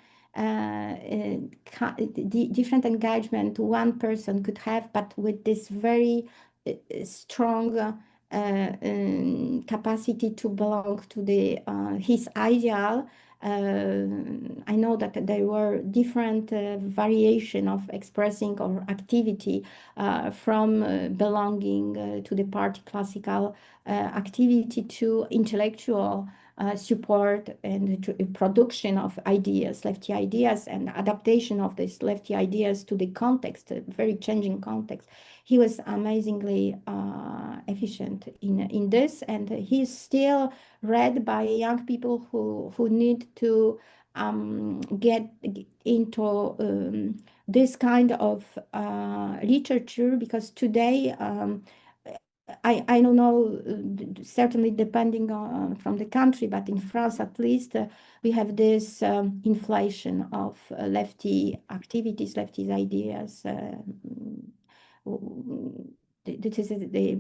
different engagement one person could have, but with this very strong capacity to belong to the his ideal. I know that there were different variation of expressing or activity from belonging to the party classical activity to intellectual support and production of ideas, lefty ideas, and adaptation of these lefty ideas to the context, a very changing context. He was amazingly efficient in this, and he's still read by young people who need to get into this kind of literature, because today I don't know, certainly depending on from the country, but in France at least, we have this inflation of lefty activities, lefty ideas. This is the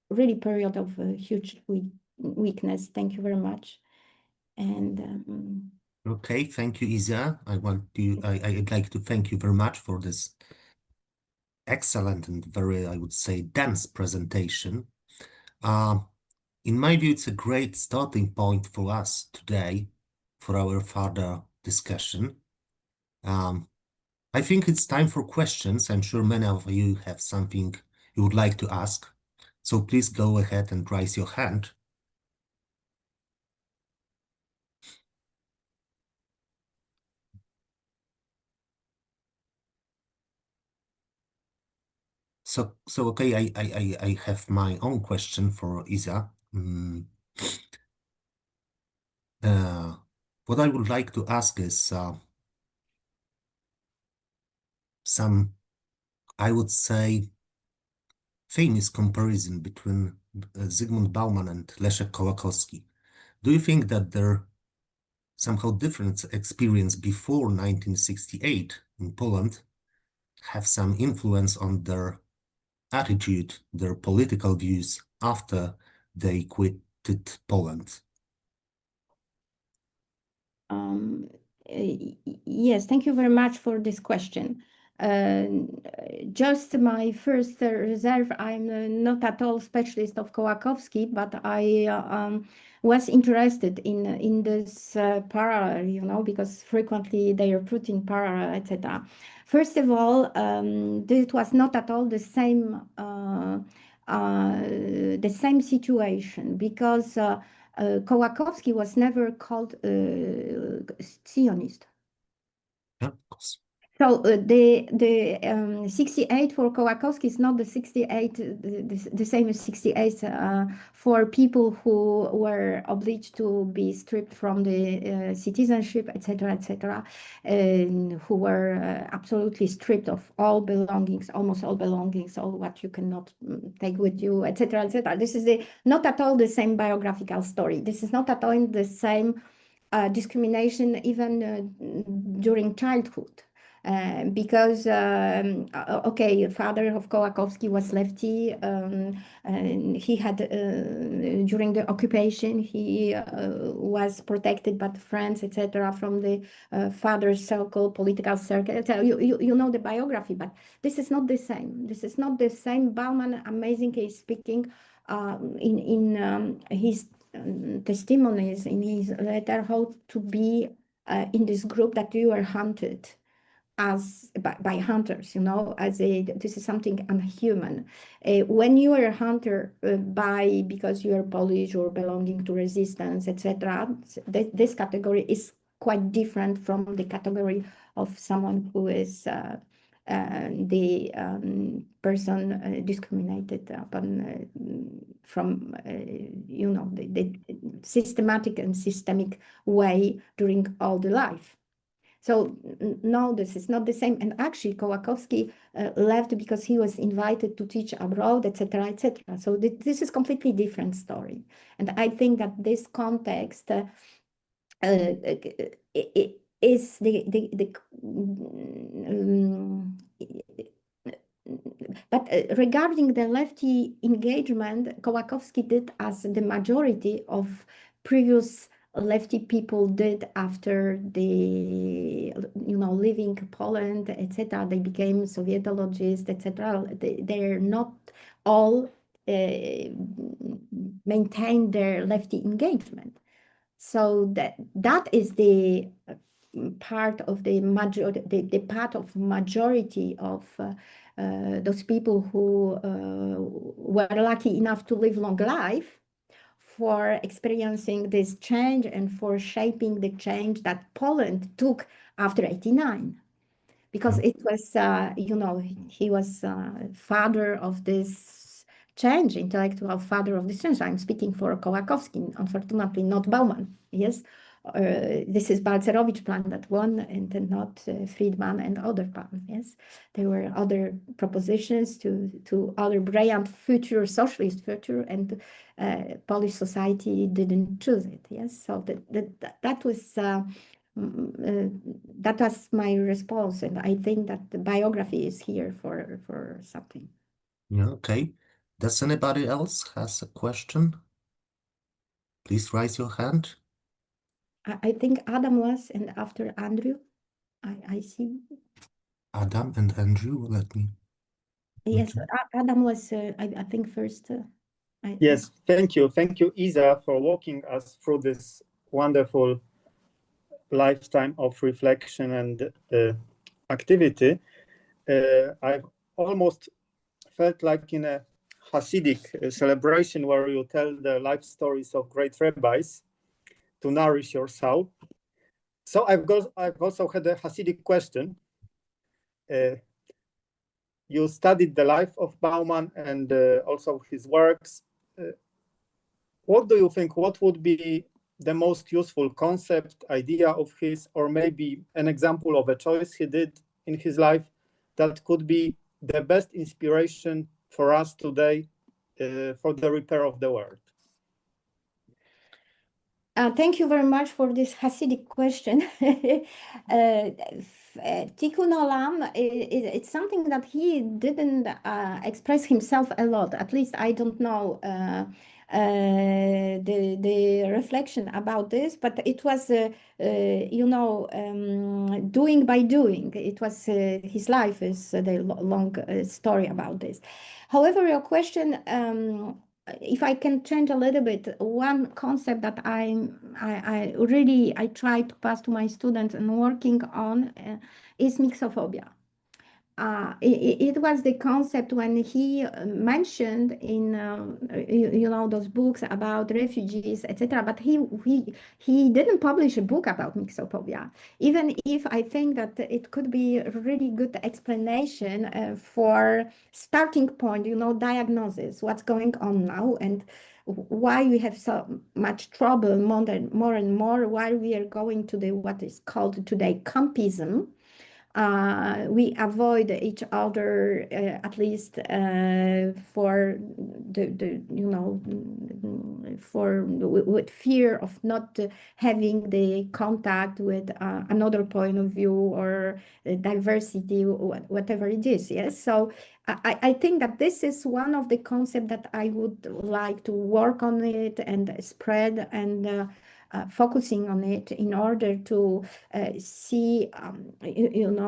really period of huge weakness. Thank you very much. And Okay, thank you, Isa. I'd like to thank you very much for this excellent and very, I would say, dense presentation. In my view, it's a great starting point for us today for our further discussion. I think it's time for questions. I'm sure many of you have something you would like to ask. So please go ahead and raise your hand. So okay, I have my own question for Isa. What I would like to ask is some, I would say, famous comparison between Zygmunt Bauman and Leszek Kołakowski. Do you think that their somehow different experience before 1968 in Poland have some influence on their attitude, their political views after they quitted Poland? Yes, thank you very much for this question. Just my first reserve, I'm not at all specialist of Kołakowski, but I was interested in this parallel, you know, because frequently they are put in parallel, etc. First of all, this was not at all the same situation, because Kołakowski was never called Zionist. Yeah, of course. So the 68 for Kołakowski is not the 68, the same as 68 for people who were obliged to be stripped from the citizenship, etc., who were absolutely stripped of all belongings, almost all belongings, all what you cannot take with you, etc. This is not at all the same biographical story. This is not at all the same discrimination even during childhood. Because okay, father of Kołakowski was lefty. And he had during the occupation he was protected by friends, etc., from the father's circle, political circle. So you know the biography, but this is not the same. This is not the same. Bauman amazingly speaking in his testimonies in his letter how to be in this group that you were hunted as by hunters, you know, this is something unhuman. When you are a hunter because you are Polish or belonging to resistance, etc., this category is quite different from the category of someone who is the person discriminated upon from you know the systematic and systemic way during all the life. So no, this is not the same. And actually, Kołakowski left because he was invited to teach abroad, etc., etc. So this is completely different story. And I think that this context is but regarding the lefty engagement, Kołakowski did as the majority of previous lefty people did after the, you know, leaving Poland, etc. They became Sovietologists, etc. They're not all maintain their lefty engagement. So that is the part of the majority, the part of majority of those people who were lucky enough to live long life for experiencing this change and for shaping the change that Poland took after 89. Because it was, you know, he was father of this change, intellectual father of this change. I'm speaking for Kołakowski, unfortunately not Bauman, yes. This is Balcerowicz plan that one, and not Friedman and other plan, yes. There were other propositions to other brilliant future, socialist future, and Polish society didn't choose it, yes. So that was that was my response, and I think that the biography is here for something. Yeah, okay. Does anybody else has a question? Please raise your hand. I think Adam was, and after Andrew, I see. Adam and Andrew, let me. Yes, Adam was, I think, first. Yes, thank you. Thank you, Isa, for walking us through this wonderful lifetime of reflection and activity. I've almost felt like in a Hasidic celebration where you tell the life stories of great rabbis to nourish your soul. So I've also had a Hasidic question. You studied the life of Bauman and also his works. What do you think? What would be the most useful concept, idea of his, or maybe an example of a choice he did in his life that could be the best inspiration for us today for the repair of the world? Thank you very much for this Hasidic question. Tikkun Olam, it's something that he didn't express himself a lot. At least I don't know the reflection about this, but it was, you know, doing by doing. It was his life is the long story about this. However, your question, if I can change a little bit, one concept that I really try to pass to my students and working on is mixophobia. it was the concept when he mentioned in those books about refugees, etc. But he didn't publish a book about mixophobia. Even if I think that it could be a really good explanation for starting point, diagnosis, what's going on now, and why we have so much trouble more and more, why we are going to what is called today campism. We avoid each other at least for with fear of not having the contact with another point of view or diversity, whatever it is. Yes, so I think that this is one of the concepts that I would like to work on it and spread and focusing on it in order to see, in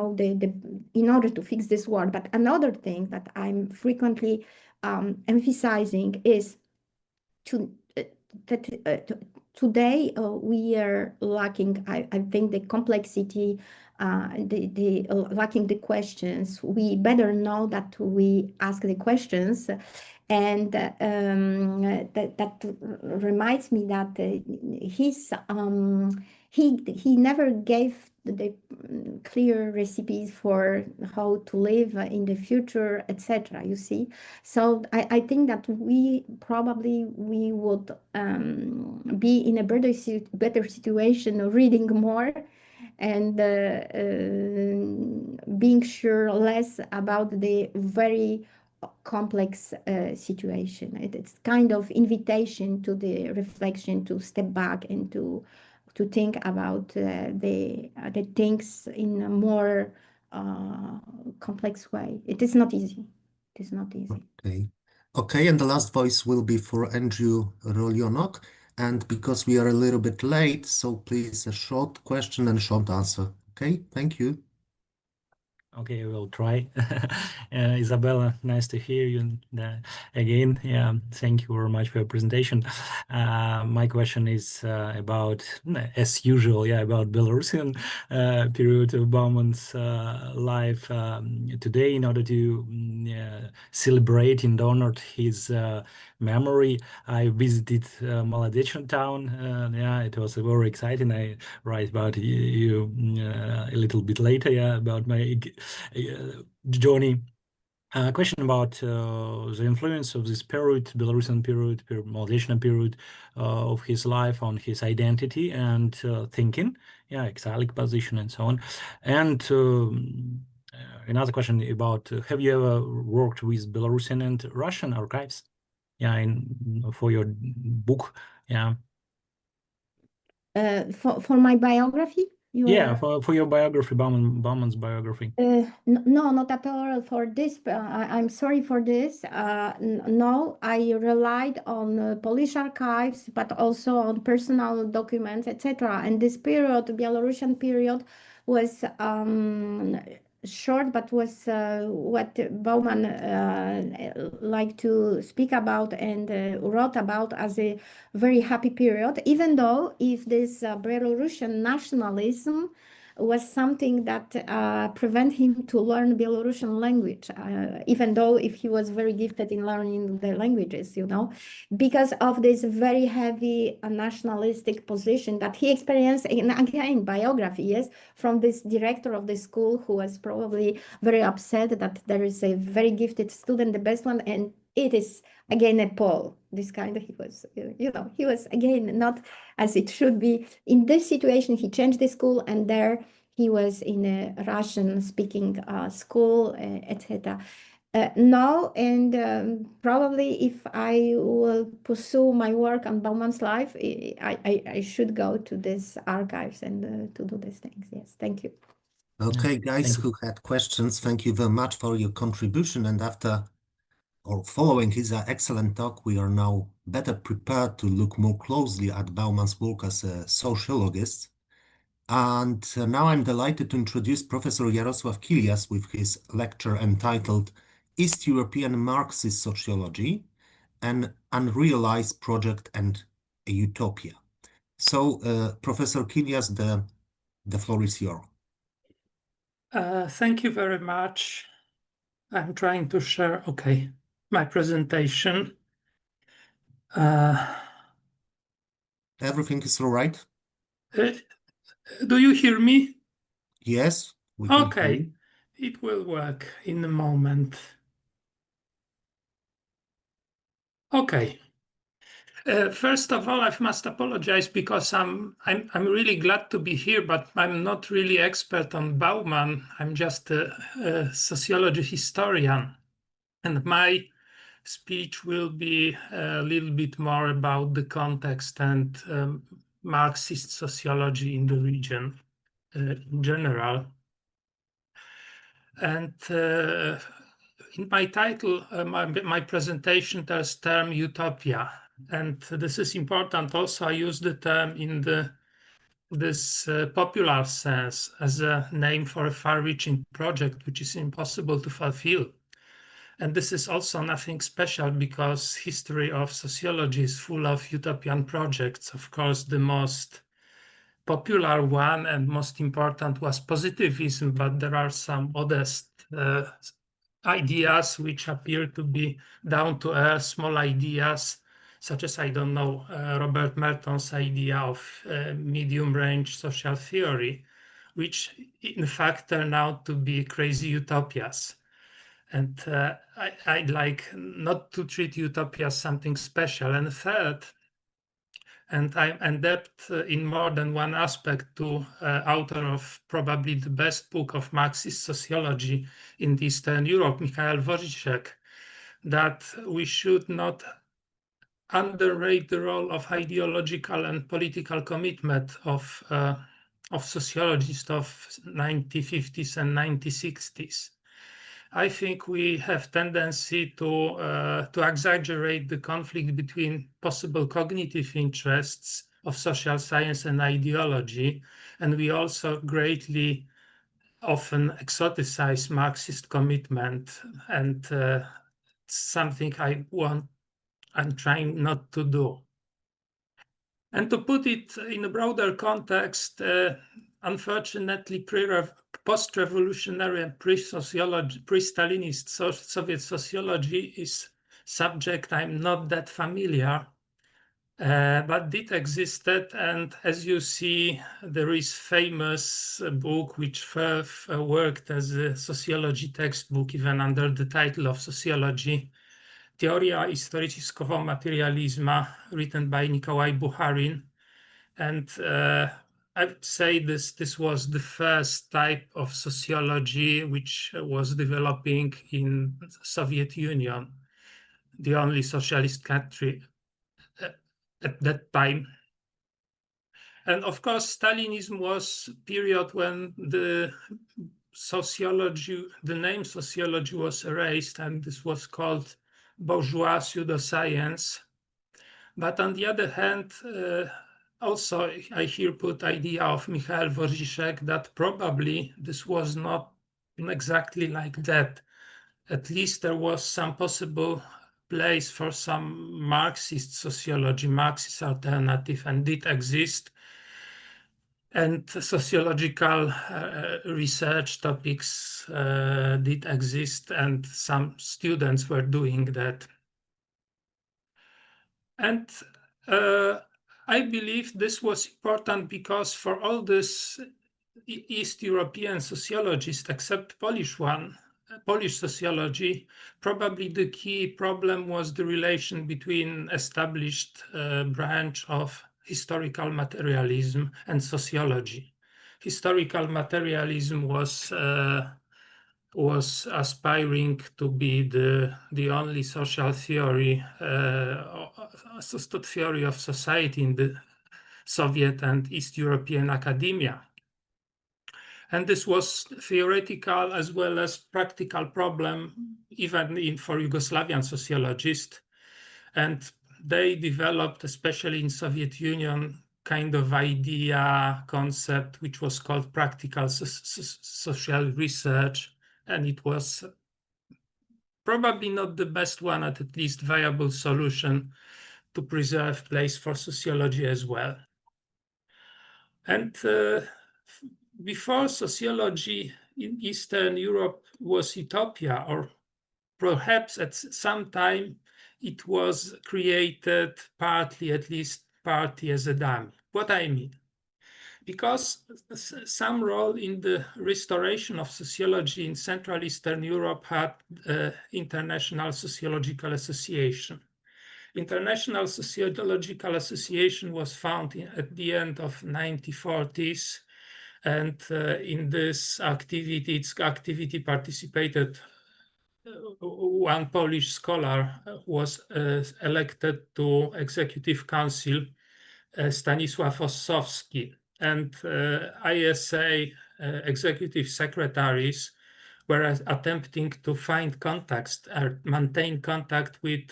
order to fix this world. But another thing that I'm frequently emphasizing is that today we are lacking, I think, the complexity, lacking the questions. We better know that we ask the questions. And that reminds me that he never gave the clear recipes for how to live in the future, etc. You see, so I think that we would be in a better situation of reading more and being sure less about the very complex situation. It's kind of invitation to the reflection, to step back and to think about the things in a more complex way. It is not easy. It is not easy. Okay, and the last voice will be for Andrew Rolionok. And because we are a little bit late, so please a short question and short answer. Okay, thank you. Okay, we'll try. Izabela, nice to hear you again. Yeah, thank you very much for your presentation. My question is about, as usual, about Belarusian period of Bauman's life today. In order to celebrate and honor his memory, I visited Maladechyn town. It was very exciting. I write about you a little bit later. About my journey. Question about the influence of this period, Belarusian period, Maladechyn period of his life on his identity and thinking, exilic position and so on. And another question about, have you ever worked with Belarusian and Russian archives? For your book, For my biography? For your biography, Bauman's biography. No, not at all for this. I'm sorry for this. No, I relied on Polish archives, but also on personal documents, etc. And this period, the Belarusian period, was short, but was what Bauman liked to speak about and wrote about as a very happy period, even though if this Belarusian nationalism was something that prevent him to learn Belarusian language, even though if he was very gifted in learning the languages, because of this very heavy nationalistic position that he experienced in, again, biography, yes, from this director of the school who was probably very upset that there is a very gifted student, the best one, and it is again a Pole. This kind of, he was again not as it should be. In this situation, he changed the school, and there he was in a Russian-speaking school, etc. No, and probably if I will pursue my work on Bauman's life, I should go to these archives and to do these things. Yes, thank you. Okay, guys who had questions, thank you very much for your contribution. And after or following his excellent talk, we are now better prepared to look more closely at Bauman's work as a sociologist. And now I'm delighted to introduce Professor Jarosław Kilias with his lecture entitled East European Marxist Sociology, an Unrealized Project and a Utopia. So, Professor Kilias, the floor is yours. Thank you very much. I'm trying to share, my presentation. Everything is all right? Do you hear me? Yes, we can hear Okay, you. it will work in a moment. Okay. First of all, I must apologize because I'm really glad to be here, but I'm not really expert on Bauman. I'm just a sociology historian, and my speech will be a little bit more about the context and Marxist sociology in the region in general. And in my title, my presentation, there's term Utopia. And this is important. Also, I use the term in this popular sense as a name for a far-reaching project, which is impossible to fulfill. And this is also nothing special because history of sociology is full of utopian projects. Of course, the most popular one and most important was positivism, but there are some modest ideas which appear to be down to earth, small ideas, such as, I don't know, Robert Merton's idea of medium range social theory, which in fact turn out to be crazy utopias. And I'd like not to treat utopia as something special. And third, and I'm indebted in more than one aspect to author of probably the best book of Marxist sociology in Eastern Europe, Michael Wojciech, that we should not underrate the role of ideological and political commitment of sociologists of 1950s and 1960s. I think we have tendency to exaggerate the conflict between possible cognitive interests of social science and ideology, and we also greatly often exoticize Marxist commitment, and something I'm trying not to do. And to put it in a broader context, unfortunately, post-revolutionary and pre-Stalinist Soviet sociology is subject I'm not that familiar, but it existed. And as you see, there is famous book which first worked as a sociology textbook, even under the title of sociology, Teoria historycznego materializmu, written by Nikolai Bukharin. And I would say this was the first type of sociology which was developing in Soviet Union, the only socialist country at that time. And of course, Stalinism was a period when the name sociology was erased, and this was called bourgeois pseudoscience. But on the other hand, also I here put idea of Michael Wojciech that probably this was not exactly like that. At least there was some possible place for some Marxist sociology, Marxist alternative, and did exist. And sociological research topics did exist, and some students were doing that. And I believe this was important because for all this East European sociologists, except Polish sociology, probably the key problem was the relation between established branch of historical materialism and sociology. Historical materialism was aspiring to be the only social theory, theory of society in the Soviet and East European academia. And this was theoretical as well as practical problem, even for Yugoslavian sociologists. And they developed, especially in Soviet Union, kind of idea, concept, which was called practical social research. And it was probably not the best one, at least viable solution to preserve place for sociology as well. And before sociology in Eastern Europe was utopia, or perhaps at some time it was created partly, at least partly, as a dummy. What I mean? Because some role in the restoration of sociology in Central Eastern Europe had International Sociological Association. International Sociological Association was founded at the end of 1940s, and in this activity, its activity participated one Polish scholar who was elected to Executive Council, Stanisław Ossowski, and ISA executive secretaries were attempting to find contacts or maintain contact with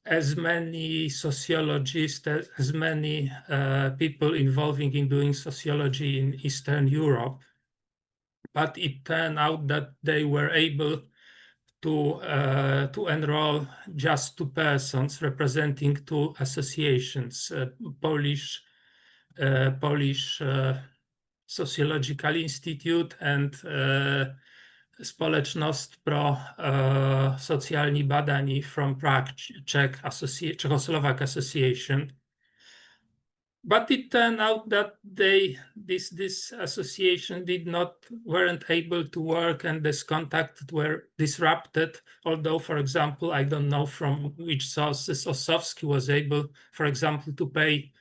as many sociologists, as many people involving in doing sociology in Eastern Europe. But it turned out that they were able to enroll just 2 persons representing 2 associations, Polish Sociological Institute and Społeczność pro Socjalni Badani from Prague, Czechoslovak Association. But it turned out that this association weren't able to work, and this contact were disrupted. Although, for example, I don't know from which sources Ossowski was able, for example, to pay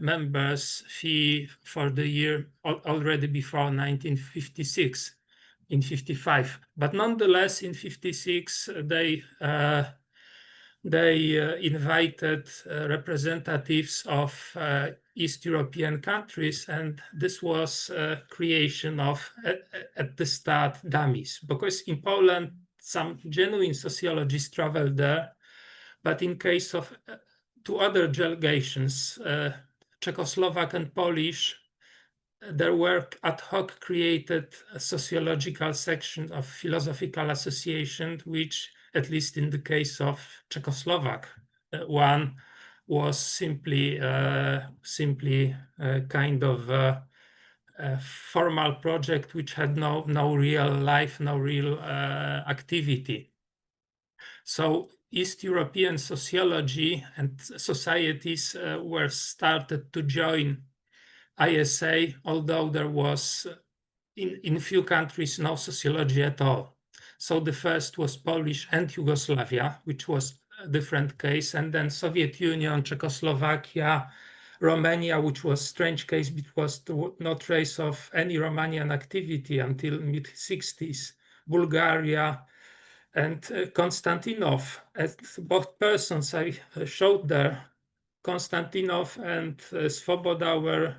members fee for the year already before 1956, in 55. But nonetheless, in 56, they invited representatives of East European countries, and this was creation of, at the start, dummies. Because in Poland, some genuine sociologists traveled there, but in case of 2 other delegations, Czechoslovak and Polish, there were ad hoc created a sociological section of Philosophical Association, which, at least in the case of Czechoslovak, one was simply kind of a formal project which had no real life, no real activity. So East European sociology and societies were started to join ISA, although there was in few countries no sociology at all. So the first was Polish and Yugoslavia, which was a different case, and then Soviet Union, Czechoslovakia, Romania, which was a strange case because there was no trace of any Romanian activity until mid-60s, Bulgaria, and Konstantinov. As both persons I showed there, Konstantinov and Svoboda were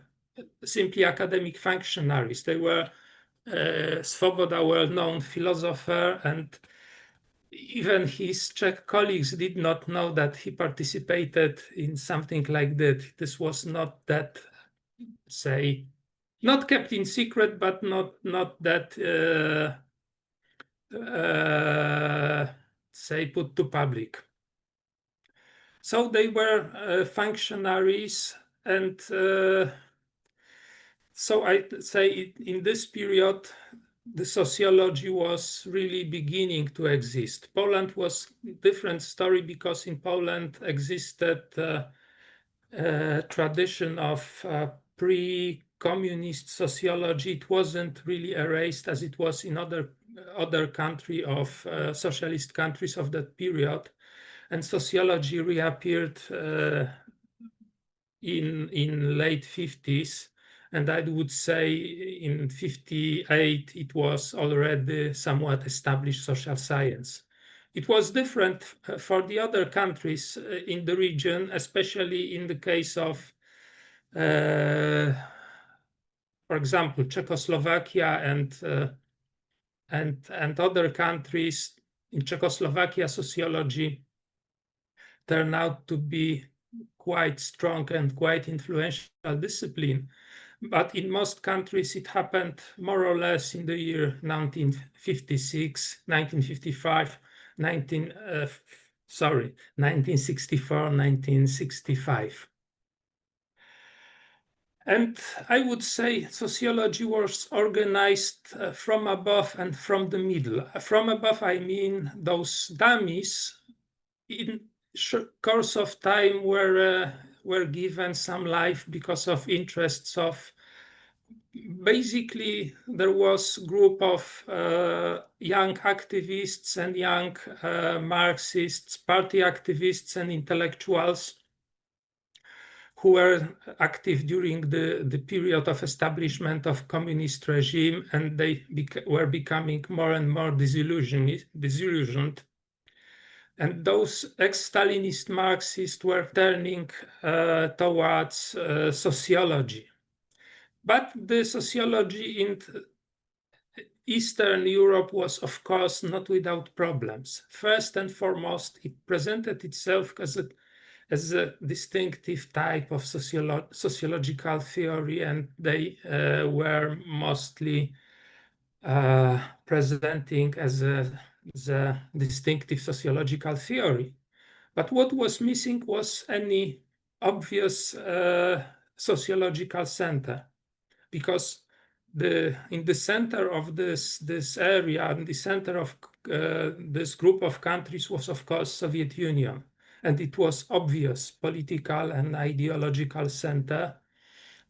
simply academic functionaries. They were Svoboda, well-known philosopher, and even his Czech colleagues did not know that he participated in something like that. This was not that, say, not kept in secret, but not that, say, put to public. So they were functionaries, and so I'd say in this period, the sociology was really beginning to exist. Poland was a different story because in Poland existed a tradition of pre-communist sociology. It wasn't really erased as it was in other country of socialist countries of that period. And sociology reappeared in late 50s. And I would say in 58, it was already somewhat established social science. It was different for the other countries in the region, especially in the case of, for example, Czechoslovakia and other countries. In Czechoslovakia, sociology turned out to be quite strong and quite influential discipline. But in most countries, it happened more or less in the year 1956, 1955, 1964, 1965. And I would say sociology was organized from above and from the middle. From above, I mean those dummies in course of time were given some life because of interests of. Basically, there was a group of young activists and young Marxists, party activists and intellectuals who were active during the period of establishment of communist regime, and they were becoming more and more disillusioned. And those ex-Stalinist Marxists were turning towards sociology. But the sociology in Eastern Europe was, of course, not without problems. First and foremost, it presented itself as a distinctive type of sociological theory, and they were mostly presenting as a distinctive sociological theory. But what was missing was any obvious sociological center, because in the center of this area, in the center of this group of countries was, of course, Soviet Union. And it was obvious political and ideological center,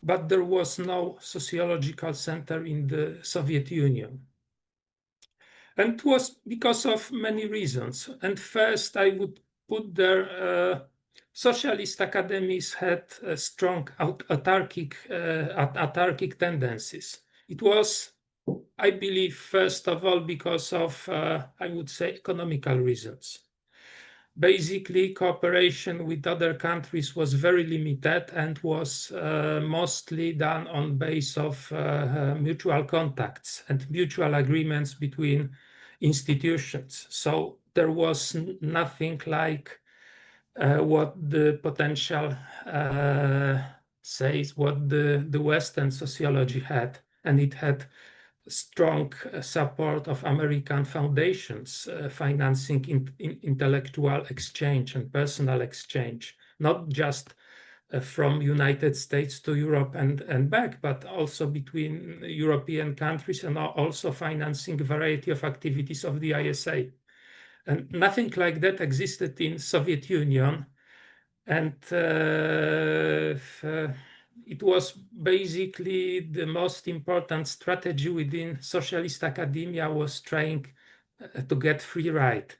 but there was no sociological center in the Soviet Union. And it was because of many reasons. And first, I would put there socialist academies had strong autarkic tendencies. It was, I believe, first of all, because of, I would say, economical reasons. Basically, cooperation with other countries was very limited and was mostly done on base of mutual contacts and mutual agreements between institutions. So there was nothing like what the potential says, what the Western sociology had, and it had strong support of American foundations financing intellectual exchange and personal exchange, not just from United States to Europe and back, but also between European countries, and also financing a variety of activities of the ISA. And nothing like that existed in Soviet Union. And it was basically the most important strategy within socialist academia was trying to get free ride,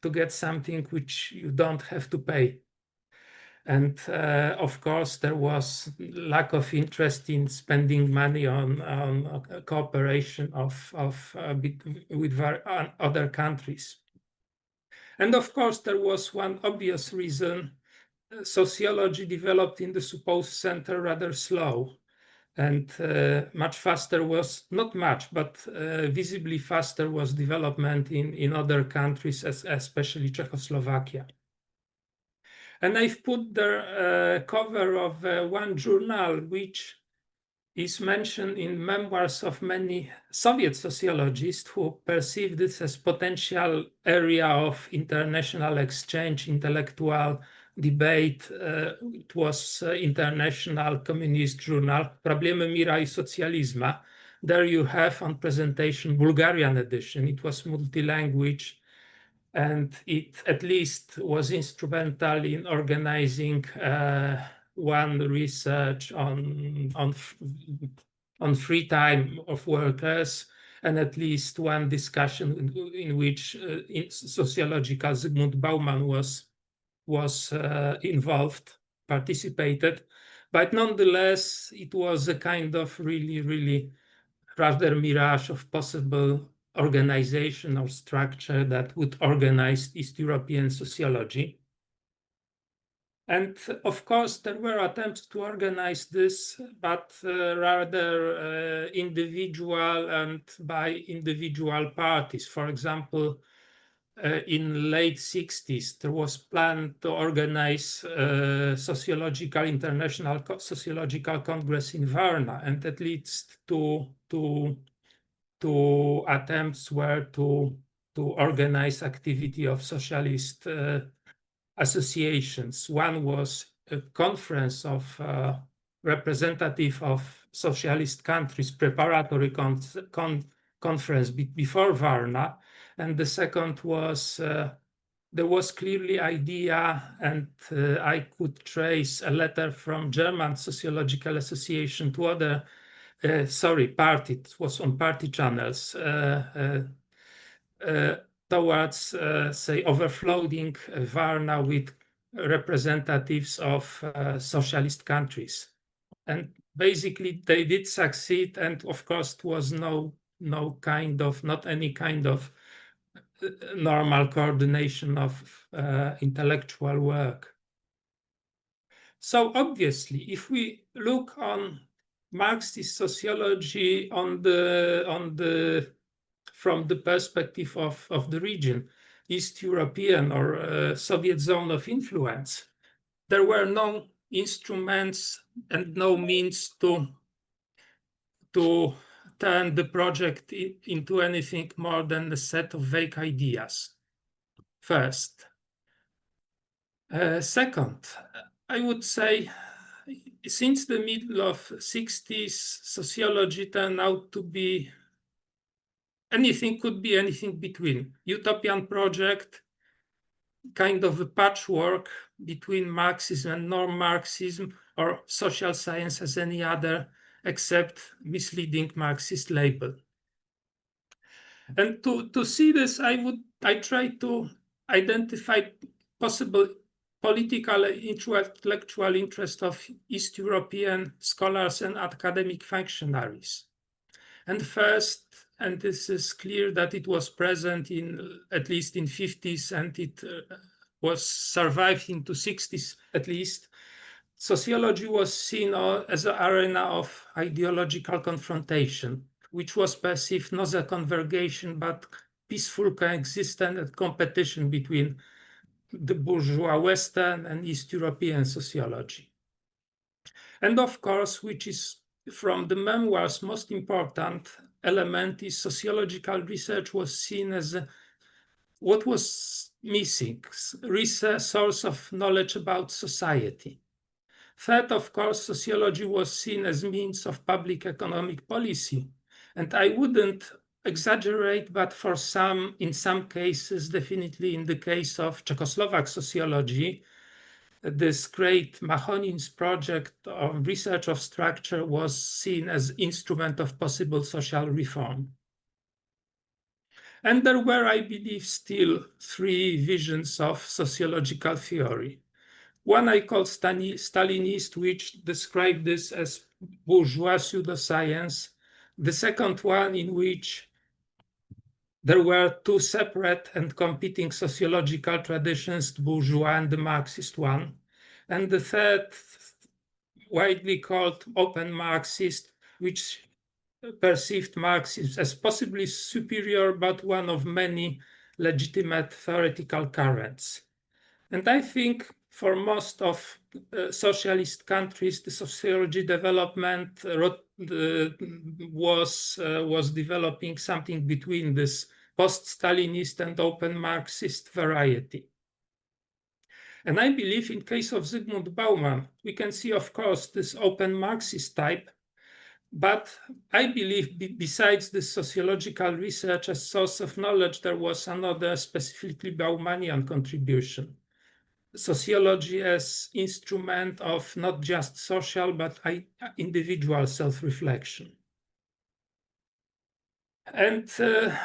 to get something which you don't have to pay. And of course, there was lack of interest in spending money on cooperation with other countries. And of course, there was one obvious reason. Sociology developed in the supposed center rather slow, and much faster was, not much, but visibly faster was development in other countries, especially Czechoslovakia. And I've put the cover of one journal which is mentioned in memoirs of many Soviet sociologists who perceived this as potential area of international exchange, intellectual debate. It was International Communist Journal, Problemy Mira i Socjalizma. There you have on presentation Bulgarian edition. It was multi-language, and it at least was instrumental in organizing one research on free time of workers, and at least one discussion in which sociological Zygmunt Bauman was involved, participated. But nonetheless, it was a kind of really rather mirage of possible organization or structure that would organize East European sociology. And of course, there were attempts to organize this, but rather individual and by individual parties. For example, in late 60s, there was planned to organize sociological international sociological congress in Varna, and at least two attempts were to organize activity of socialist associations. One was a conference of representative of socialist countries preparatory conference before Varna, and the second was there was clearly idea, and I could trace a letter from German Sociological Association to other party, it was on party channels, towards, say, overflowing Varna with representatives of socialist countries. And basically they did succeed, and of course it was not any kind of normal coordination of intellectual work. So obviously, if we look on Marxist sociology from the perspective of the region, East European or Soviet zone of influence, there were no instruments and no means to turn the project into anything more than a set of vague ideas. First. Second, I would say since the middle of 60s, sociology turned out to be could be anything between utopian project, kind of a patchwork between Marxism and non-Marxism, or social science as any other, except misleading Marxist label. And to see this, I try to identify possible political intellectual interest of East European scholars and academic functionaries. And first, and this is clear that it was present at least in 50s, and it was survived into 60s at least, sociology was seen as an arena of ideological confrontation, which was perceived not as a convergence, but peaceful coexistence and competition between the bourgeois Western and East European sociology. And of course, which is from the memoirs most important element, is sociological research was seen as what was missing, research source of knowledge about society. Third, of course, sociology was seen as means of public economic policy. And I wouldn't exaggerate, but in some cases, definitely in the case of Czechoslovak sociology, this great Mahonin's project of research of structure was seen as instrument of possible social reform. And there were, I believe, still three visions of sociological theory. One I call Stalinist, which described this as bourgeois pseudoscience. The second one, in which there were two separate and competing sociological traditions, the bourgeois and the Marxist one. And the third, widely called open Marxist, which perceived Marxism as possibly superior, but one of many legitimate theoretical currents. And I think for most of socialist countries, the sociology development was developing something between this post-Stalinist and open Marxist variety. And I believe in case of Zygmunt Bauman, we can see, of course, this open Marxist type, but I believe besides the sociological research as source of knowledge, there was another specifically Baumanian contribution. Sociology as instrument of not just social, but individual self-reflection. And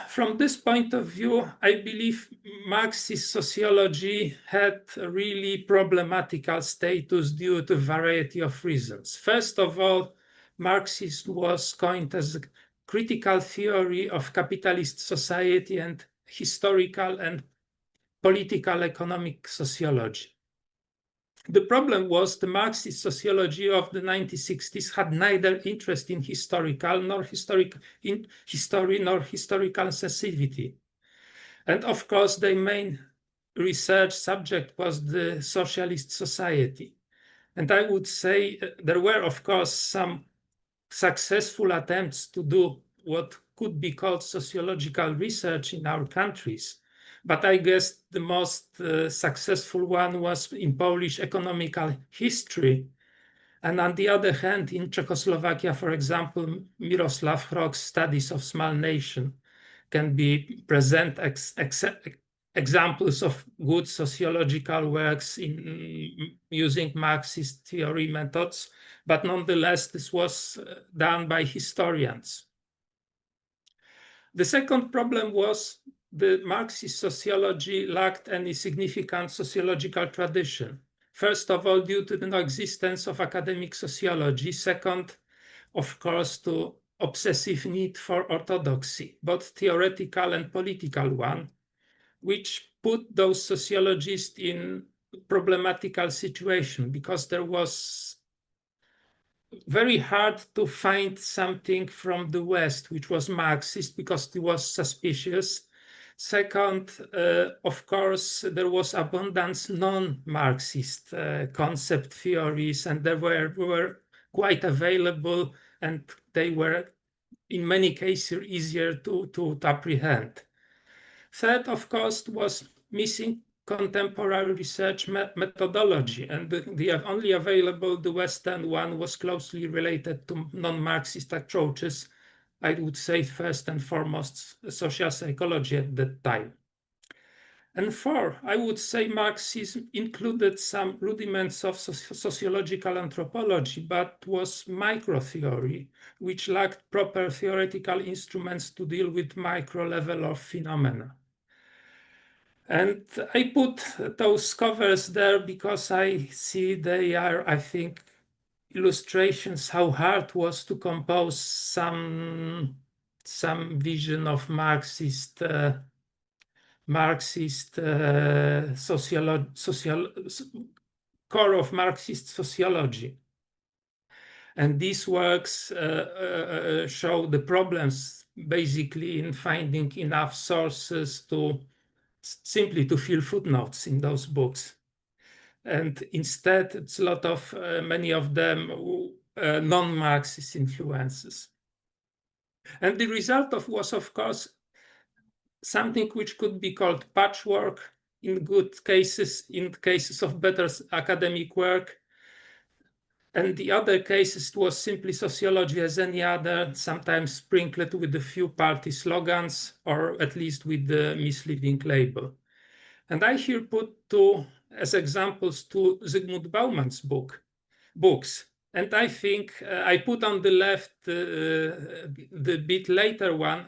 from this point of view, I believe Marxist sociology had a really problematical status due to a variety of reasons. First of all, Marxism was coined as a critical theory of capitalist society and historical and political economic sociology. The problem was the Marxist sociology of the 1960s had neither interest in historical nor history nor historical sensitivity. And of course, their main research subject was the socialist society. And I would say there were, of course, some successful attempts to do what could be called sociological research in our countries. But I guess the most successful one was in Polish economical history, And on the other hand, in Czechoslovakia, for example, Miroslav Hrok's Studies of Small Nation can be present examples of good sociological works in using Marxist theory methods, but nonetheless, this was done by historians. The second problem was the Marxist sociology lacked any significant sociological tradition. First of all, due to the non-existence of academic sociology. Second, of course, to obsessive need for orthodoxy, both theoretical and political one, which put those sociologists in problematical situation because there was very hard to find something from the West which was Marxist because it was suspicious. Second, of course, there was abundance non-Marxist concept theories, and they were quite available, and they were in many cases easier to apprehend. Third, of course, was missing contemporary research methodology, and the only available, the Western one, was closely related to non-Marxist approaches. I would say first and foremost social psychology at that time. And four, I would say Marxism included some rudiments of sociological anthropology, but was micro-theory, which lacked proper theoretical instruments to deal with micro level of phenomena. And I put those covers there because I see they are, I think, illustrations how hard was to compose some vision of Marxist core of Marxist sociology. And these works show the problems basically in finding enough sources to simply to fill footnotes in those books. And instead, it's a lot of, many of them, non-Marxist influences. And the result was, of course, something which could be called patchwork in good cases, in cases of better academic work. And the other cases, it was simply sociology as any other, sometimes sprinkled with a few party slogans, or at least with the misleading label. And I here put two, as examples, two Zygmunt Bauman's books. And I think I put on the left the bit later one,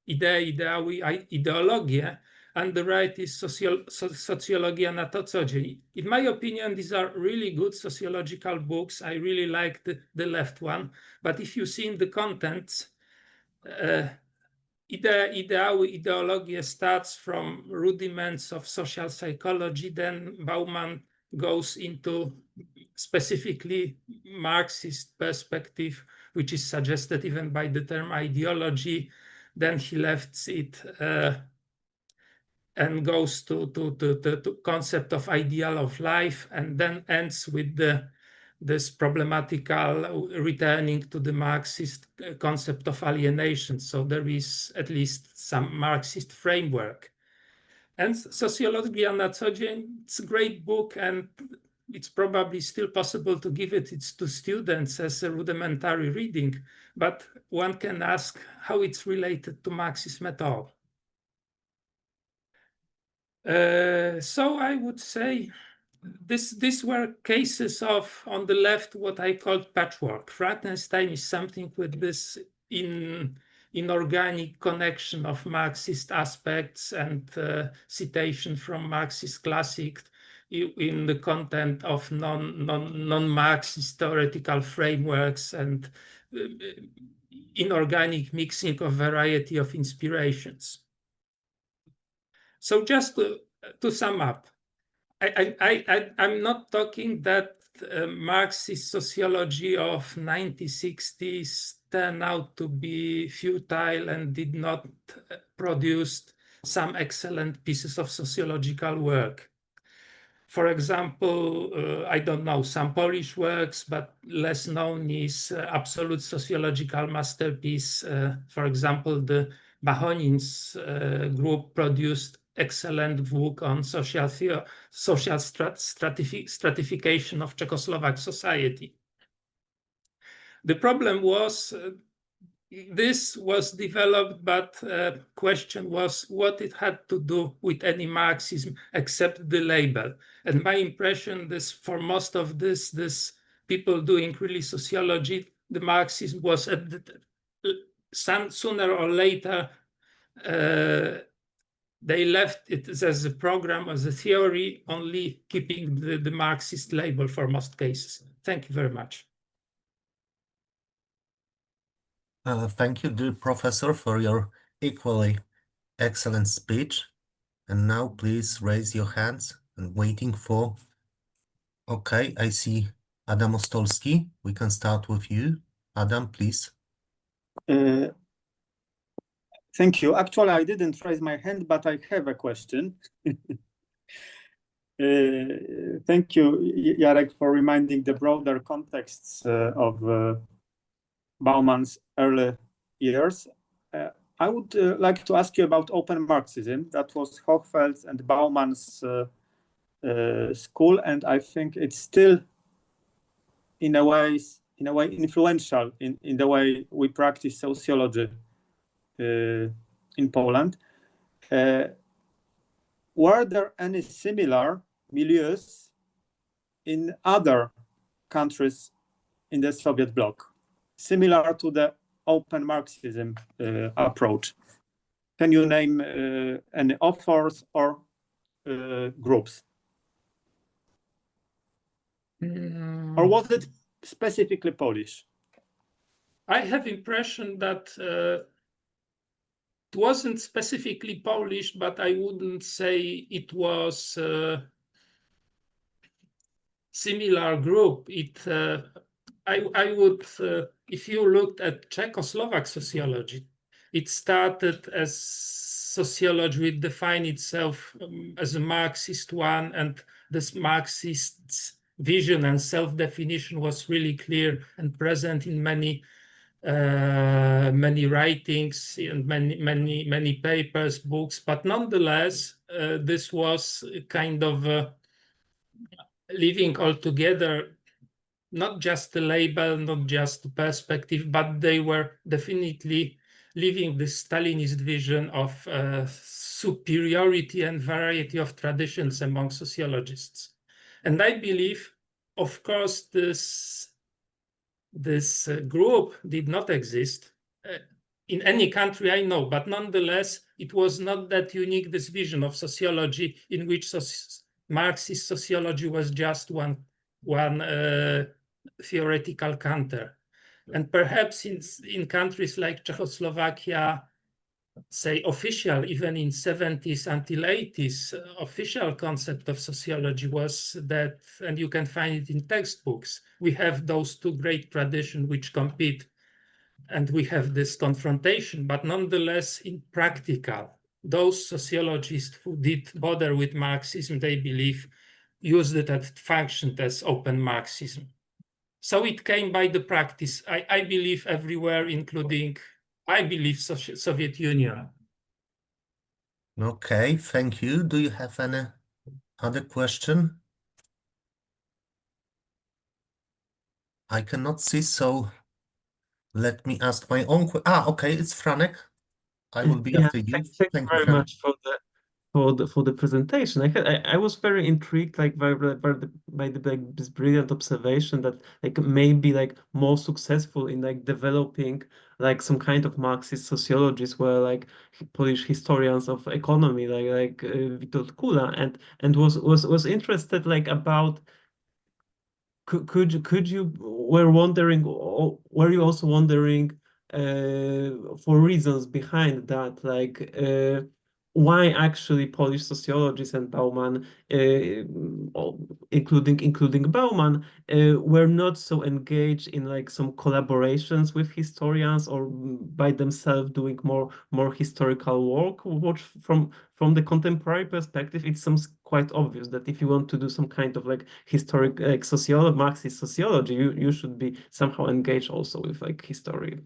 Ideologia, and the right is Sociologia na to co dzień. In my opinion, these are really good sociological books. I really like the left one. But if you see in the contents, Ideologia starts from rudiments of social psychology, then Bauman goes into specifically Marxist perspective, which is suggested even by the term ideology. Then he left it and goes to concept of ideal of life, and then ends with this problematical returning to the Marxist concept of alienation. So there is at least some Marxist framework. And Sociologia na co dzień, it's a great book, and it's probably still possible to give it to students as a rudimentary reading, but one can ask how it's related to Marxism at all. So I would say these were cases of, on the left, what I called patchwork. Frankenstein is something with this inorganic connection of Marxist aspects and citation from Marxist classics in the content of non-Marxist theoretical frameworks and inorganic mixing of variety of inspirations. So just to sum up, I'm not talking that Marxist sociology of 1960s turned out to be futile and did not produce some excellent pieces of sociological work. For example, I don't know, some Polish works, but less known is absolute sociological masterpiece. For example, the Bachonin's group produced excellent book on social stratification of Czechoslovak society. The problem was this was developed, but question was what it had to do with any Marxism except the label. And my impression is for most of this people doing really sociology, the Marxism was at sooner or later they left it as a program, as a theory, only keeping the Marxist label for most cases. Thank you very much. Thank you, dear professor, for your equally excellent speech. And now please raise your hands and waiting for. Okay, I see Adam Ostolski. We can start with you. Adam, please. Thank you. Actually, I didn't raise my hand, but I have a question. Thank you, Jarek, for reminding the broader contexts of Bauman's early years. I would like to ask you about open Marxism. That was Hochfeld's and Bauman's school, and I think it's still, in a way, influential in the way we practice sociology in Poland. Were there any similar milieus in other countries in the Soviet bloc, similar to the open Marxism approach? Can you name any authors or groups? Or was it specifically Polish? I have impression that it wasn't specifically Polish, but I wouldn't say it was similar group. I would, if you looked at Czechoslovak sociology, it started as sociology would define itself as a Marxist one, and this Marxist vision and self-definition was really clear and present in many writings and many papers, books. But nonetheless, this was kind of living all together, not just the label, not just the perspective, but they were definitely living the Stalinist vision of superiority and variety of traditions among sociologists. And I believe, of course, this group did not exist in any country I know, but nonetheless, it was not that unique, this vision of sociology in which Marxist sociology was just one theoretical counter. And perhaps in countries like Czechoslovakia, say official, even in 70s until 80s, official concept of sociology was that, and you can find it in textbooks, we have those two great traditions which compete, and we have this confrontation, but nonetheless, in practical, those sociologists who did bother with Marxism, they believe, used it and functioned as open Marxism. So it came by the practice, I believe, everywhere, including, I believe, Soviet Union. Okay, thank you. Do you have any other question? I cannot see, so let me ask my own question. Okay, it's Franek. I will be after you. Thank you Thank you, very Franek. much for the presentation. I was very intrigued, like by this brilliant observation that like maybe like more successful in like developing like some kind of Marxist sociologists were like Polish historians of economy, like Witold Kula, and was interested like about. Could you were you also wondering for reasons behind that, like why actually Polish sociologists and Bauman, including Bauman, were not so engaged in like some collaborations with historians or by themselves doing more historical work? Which from the contemporary perspective, it seems quite obvious that if you want to do some kind of like historic like sociology, Marxist sociology, you should be somehow engaged also with like history.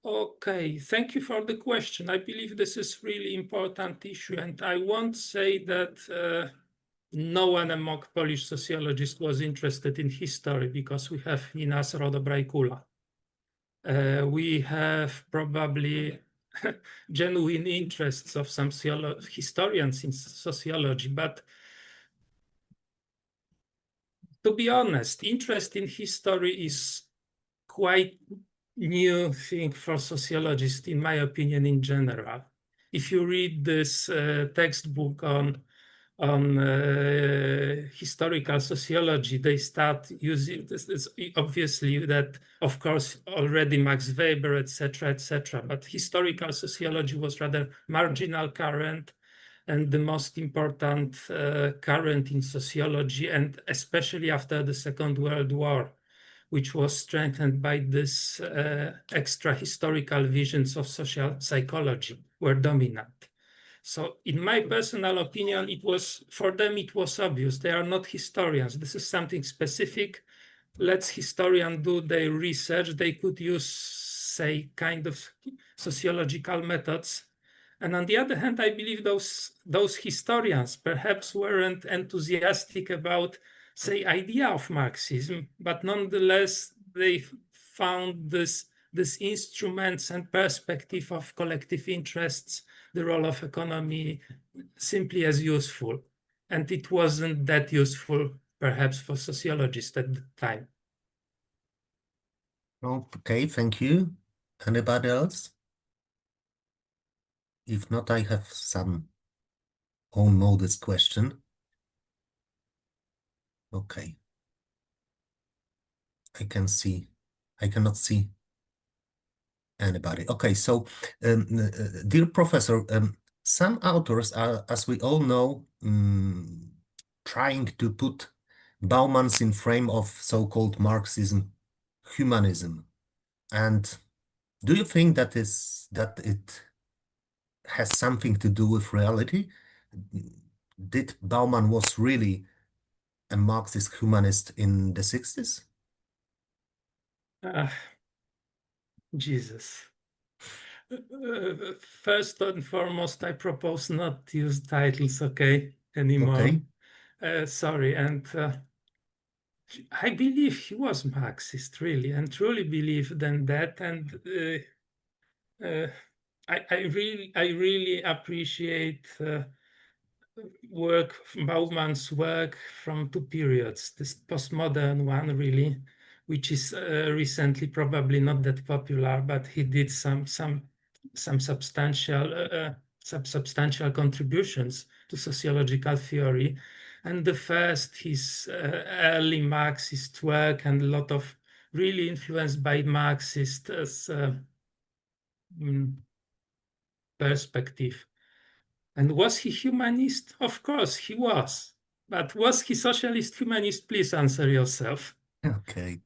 Okay, thank you for the question. I believe this is really important issue, and I won't say that no one among Polish sociologists was interested in history, because we have Minas Rodobrajkula. We have probably genuine interests of some historians in sociology, but to be honest, interest in history is quite new thing for sociologists, in my opinion, in general. If you read this textbook on historical sociology, they start using this obviously that, of course, already Max Weber, etc., but historical sociology was rather marginal current and the most important current in sociology, and especially after the Second World War, which was strengthened by this extra historical visions of social psychology were dominant. So in my personal opinion, for them it was obvious. They are not historians. This is something specific. Let's historians do their research. They could use, say, kind of sociological methods. And on the other hand, I believe those historians perhaps weren't enthusiastic about, say, idea of Marxism, but nonetheless, they found this instruments and perspective of collective interests, the role of economy, simply as useful. And it wasn't that useful, perhaps, for sociologists at the time. Okay, thank you. Anybody else? If not, I have some own modest question. Okay. I cannot see anybody. Okay, so dear professor, some authors are, as we all know, trying to put Bauman's in frame of so-called Marxism, humanism. And do you think that it has something to do with reality? Did Bauman was really a Marxist humanist in the 60s? Jesus. First and foremost, I propose not to use titles, okay, anymore. Okay. Sorry, and I believe he was Marxist, really, and truly believed in that. And I really appreciate Bauman's work from two periods. This postmodern one, really, which is recently probably not that popular, but he did some substantial contributions to sociological theory. And the first, his early Marxist work, and a lot of really influenced by Marxist perspective. And was he humanist? Of course he was. But was he socialist humanist? Please answer yourself. Okay.